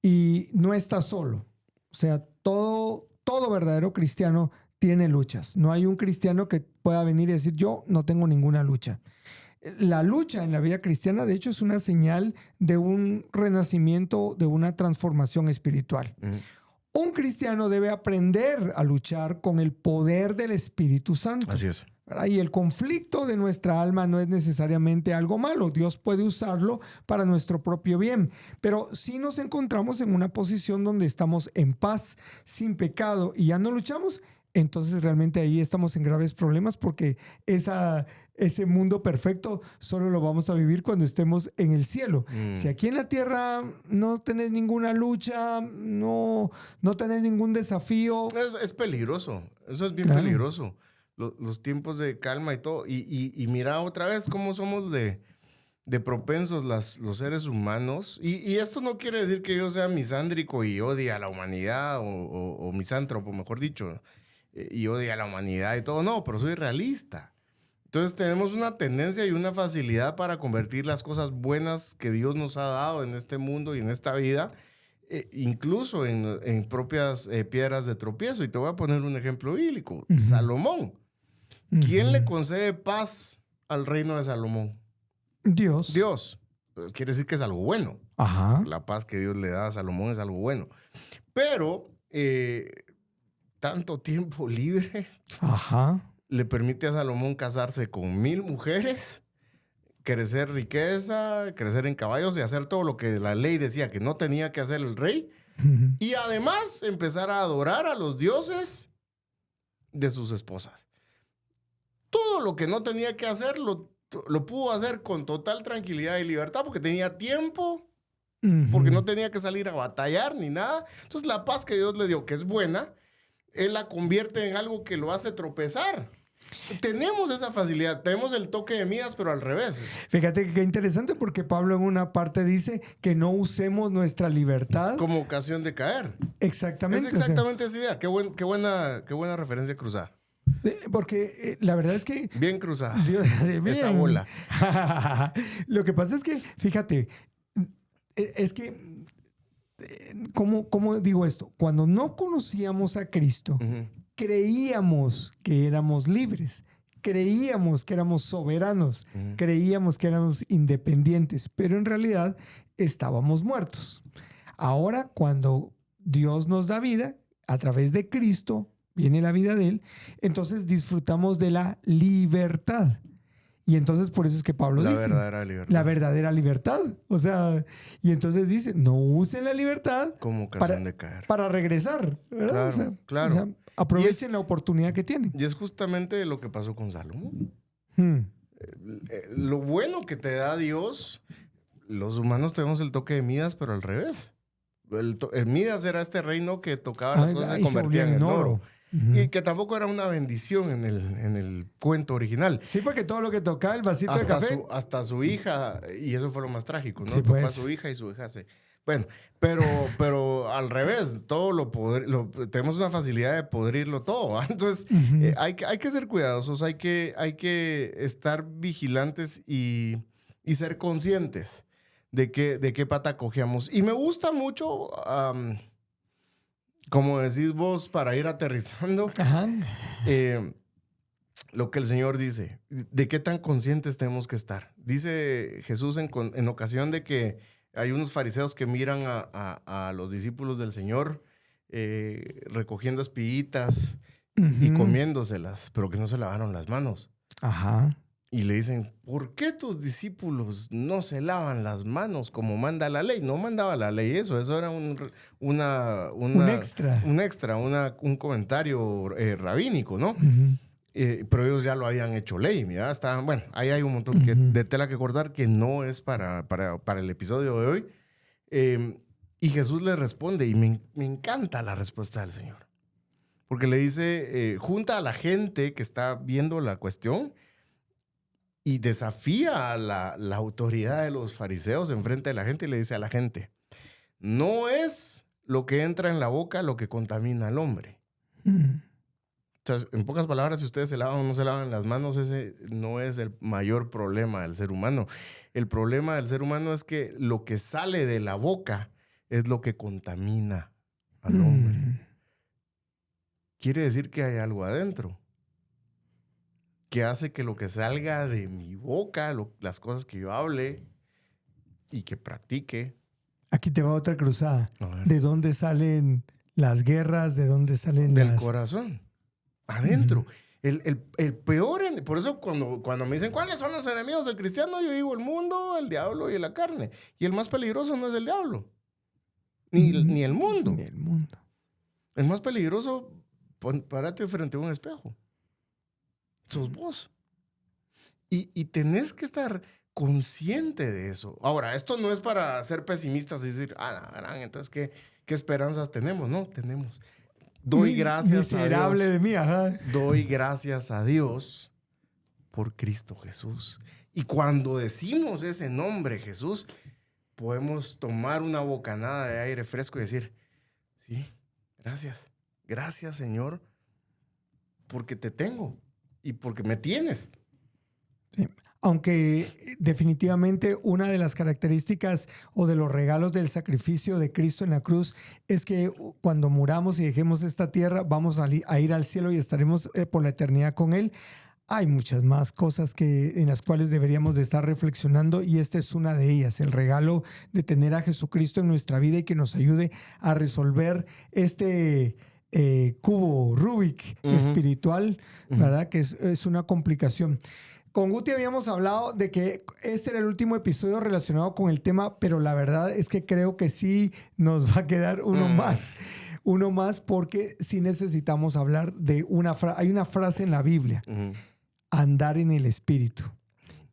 y no está solo. O sea, todo verdadero cristiano tiene luchas. No hay un cristiano que pueda venir y decir, yo no tengo ninguna lucha. La lucha en la vida cristiana, de hecho, es una señal de un renacimiento, de una transformación espiritual. Un cristiano debe aprender a luchar con el poder del Espíritu Santo. Así es. ¿Verdad? Y el conflicto de nuestra alma no es necesariamente algo malo. Dios puede usarlo para nuestro propio bien. Pero si nos encontramos en una posición donde estamos en paz, sin pecado y ya no luchamos, entonces realmente ahí estamos en graves problemas porque ese mundo perfecto solo lo vamos a vivir cuando estemos en el cielo. Si aquí en la tierra no tenés ninguna lucha, no tenés ningún desafío. Es peligroso. Eso es bien peligroso. Los tiempos de calma y todo. Y mira otra vez cómo somos de propensos los seres humanos. Y esto no quiere decir que yo sea misándrico y odie a la humanidad o misántropo, mejor dicho, y odie a la humanidad y todo. No, pero soy realista. Entonces tenemos una tendencia y una facilidad para convertir las cosas buenas que Dios nos ha dado en este mundo y en esta vida, incluso en propias piedras de tropiezo. Y te voy a poner un ejemplo bíblico. Salomón. ¿Quién le concede paz al reino de Salomón? Dios. Dios. Quiere decir que es algo bueno. Ajá. La paz que Dios le da a Salomón es algo bueno. Pero tanto tiempo libre le permite a Salomón casarse con 1000 mujeres, crecer riqueza, crecer en caballos y hacer todo lo que la ley decía que no tenía que hacer el rey. Y además empezar a adorar a los dioses de sus esposas. Todo lo que no tenía que hacer lo pudo hacer con total tranquilidad y libertad porque tenía tiempo, porque no tenía que salir a batallar ni nada. Entonces la paz que Dios le dio, que es buena, Él la convierte en algo que lo hace tropezar. Tenemos esa facilidad, tenemos el toque de Midas, pero al revés. Fíjate que interesante porque Pablo en una parte dice que no usemos nuestra libertad como ocasión de caer. Exactamente. Es exactamente esa idea. Qué buena referencia cruzada. Porque la verdad es que... Bien cruzada. Bien. Esa bola. Lo que pasa es que, fíjate, es que, ¿cómo digo esto? Cuando no conocíamos a Cristo, creíamos que éramos libres, creíamos que éramos soberanos, creíamos que éramos independientes, pero en realidad estábamos muertos. Ahora, cuando Dios nos da vida, a través de Cristo, viene la vida de Él, entonces disfrutamos de la libertad. Y entonces por eso es que Pablo dice... La verdadera libertad. La verdadera libertad. O sea, y entonces dice, no usen la libertad... como ocasión de caer. Para regresar. ¿Verdad? Claro. O sea, aprovechen la oportunidad que tienen. Y es justamente lo que pasó con Salomón. Lo bueno que te da Dios, los humanos tenemos el toque de Midas, pero al revés. El Midas era este reino que tocaba las cosas y se convertían en oro. Y que tampoco era una bendición en el cuento original. Sí, porque todo lo que tocaba el vasito de café... hasta su hija, y eso fue lo más trágico, ¿no? Sí, tocó pues. a su hija y su hija se... Bueno, pero al revés, todo tenemos una facilidad de podrirlo todo, ¿eh? Entonces, hay que ser cuidadosos, hay que estar vigilantes y ser conscientes de qué pata cojeamos. Y me gusta mucho... como decís vos, para ir aterrizando, lo que el Señor dice, de qué tan conscientes tenemos que estar. Dice Jesús en ocasión de que hay unos fariseos que miran a los discípulos del Señor recogiendo espiguitas y comiéndoselas, pero que no se lavaron las manos. Y le dicen, ¿por qué tus discípulos no se lavan las manos como manda la ley? No mandaba la ley eso era un extra. Un comentario rabínico, ¿no? Pero ellos ya lo habían hecho ley, mira, ahí hay un montón de tela que cortar que no es para el episodio de hoy. Y Jesús le responde, y me encanta la respuesta del Señor. Porque le dice, junta a la gente que está viendo la cuestión y desafía a la autoridad de los fariseos enfrente de la gente y le dice a la gente, no es lo que entra en la boca lo que contamina al hombre. O sea, en pocas palabras, si ustedes se lavan o no se lavan las manos, ese no es el mayor problema del ser humano. El problema del ser humano es que lo que sale de la boca es lo que contamina al hombre. Quiere decir que hay algo adentro que hace que lo que salga de mi boca, las cosas que yo hable y que practique. Aquí te va otra cruzada. ¿De dónde salen las guerras? ¿De dónde salen del corazón? Adentro. El peor, por eso cuando me dicen ¿cuáles son los enemigos del cristiano? Yo digo el mundo, el diablo y la carne. Y el más peligroso no es el diablo. Ni el mundo. Ni el mundo. El más peligroso, párate frente a un espejo. Sos vos. Y tenés que estar consciente de eso. Ahora, esto no es para ser pesimistas y decir, entonces, ¿qué esperanzas tenemos? No, tenemos. Doy gracias a Dios. Miserable de mí, ajá. Doy gracias a Dios por Cristo Jesús. Y cuando decimos ese nombre, Jesús, podemos tomar una bocanada de aire fresco y decir, sí, gracias. Gracias, Señor, porque te tengo y porque me tienes. Sí. Aunque definitivamente una de las características o de los regalos del sacrificio de Cristo en la cruz es que cuando muramos y dejemos esta tierra, vamos a ir al cielo y estaremos por la eternidad con Él. Hay muchas más cosas en las cuales deberíamos de estar reflexionando y esta es una de ellas, el regalo de tener a Jesucristo en nuestra vida y que nos ayude a resolver este cubo Rubik espiritual, ¿verdad? Que es una complicación. Con Guti habíamos hablado de que este era el último episodio relacionado con el tema, pero la verdad es que creo que sí nos va a quedar uno más porque sí necesitamos hablar de hay una frase en la Biblia, andar en el Espíritu.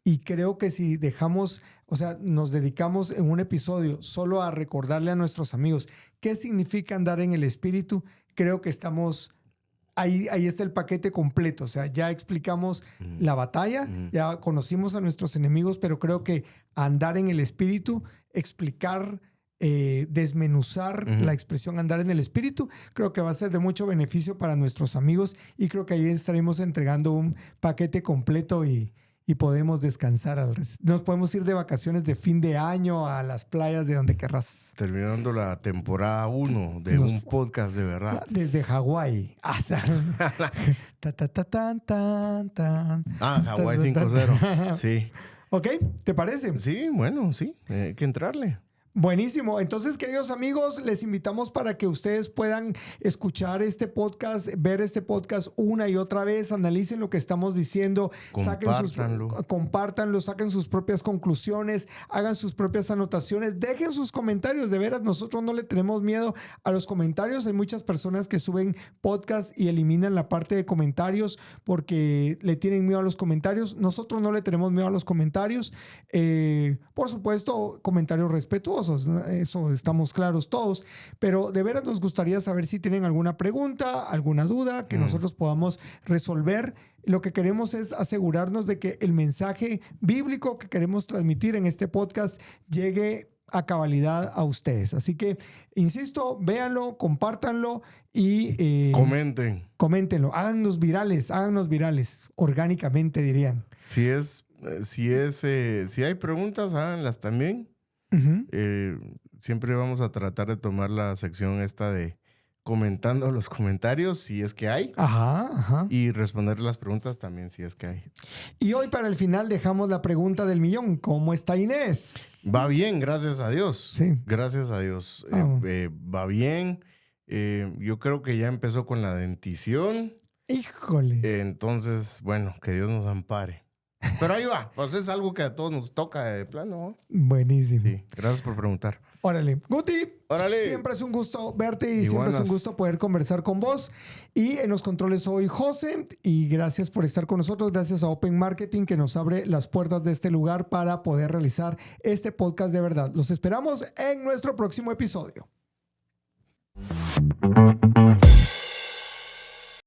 Y creo que si nos dedicamos en un episodio solo a recordarle a nuestros amigos qué significa andar en el Espíritu, creo que estamos... Ahí está el paquete completo, o sea, ya explicamos la batalla, ya conocimos a nuestros enemigos, pero creo que andar en el Espíritu, explicar, desmenuzar la expresión andar en el Espíritu, creo que va a ser de mucho beneficio para nuestros amigos y creo que ahí estaremos entregando un paquete completo y podemos descansar. Nos podemos ir de vacaciones de fin de año a las playas de donde querrás. Terminando la temporada 1 de un podcast de verdad. Desde Hawái. Hawái 5-0. Sí. ¿Ok? ¿Te parece? Sí, bueno, sí. Hay que entrarle. Buenísimo. Entonces, queridos amigos, les invitamos para que ustedes puedan escuchar este podcast, ver este podcast una y otra vez, analicen lo que estamos diciendo, compártanlo, saquen sus propias conclusiones, hagan sus propias anotaciones, dejen sus comentarios. De veras, nosotros no le tenemos miedo a los comentarios. Hay muchas personas que suben podcast y eliminan la parte de comentarios porque le tienen miedo a los comentarios. Nosotros no le tenemos miedo a los comentarios. Por supuesto, comentarios respetuosos. Eso estamos claros todos, pero de veras nos gustaría saber si tienen alguna pregunta, alguna duda que nosotros podamos resolver. Lo que queremos es asegurarnos de que el mensaje bíblico que queremos transmitir en este podcast llegue a cabalidad a ustedes. Así que, insisto, véanlo, compártanlo y coméntenlo, hágannos virales, orgánicamente dirían. Si hay preguntas, háganlas también. Siempre vamos a tratar de tomar la sección esta de comentando los comentarios si es que hay. Y responder las preguntas también si es que hay. Y hoy para el final dejamos la pregunta del millón. ¿Cómo está Inés? Va bien, gracias a Dios. Sí. Gracias a Dios. Va bien. Yo creo que ya empezó con la dentición. Híjole. Entonces, bueno, que Dios nos ampare. Pero ahí va, pues es algo que a todos nos toca de plano. Buenísimo. Sí, gracias por preguntar. Órale. Guti, Órale. siempre es un gusto verte y Iguanas. siempre es un gusto poder conversar con vos. Y en los controles hoy José, y gracias por estar con nosotros. Gracias a Open Marketing que nos abre las puertas de este lugar para poder realizar este podcast de verdad. Los esperamos en nuestro próximo episodio.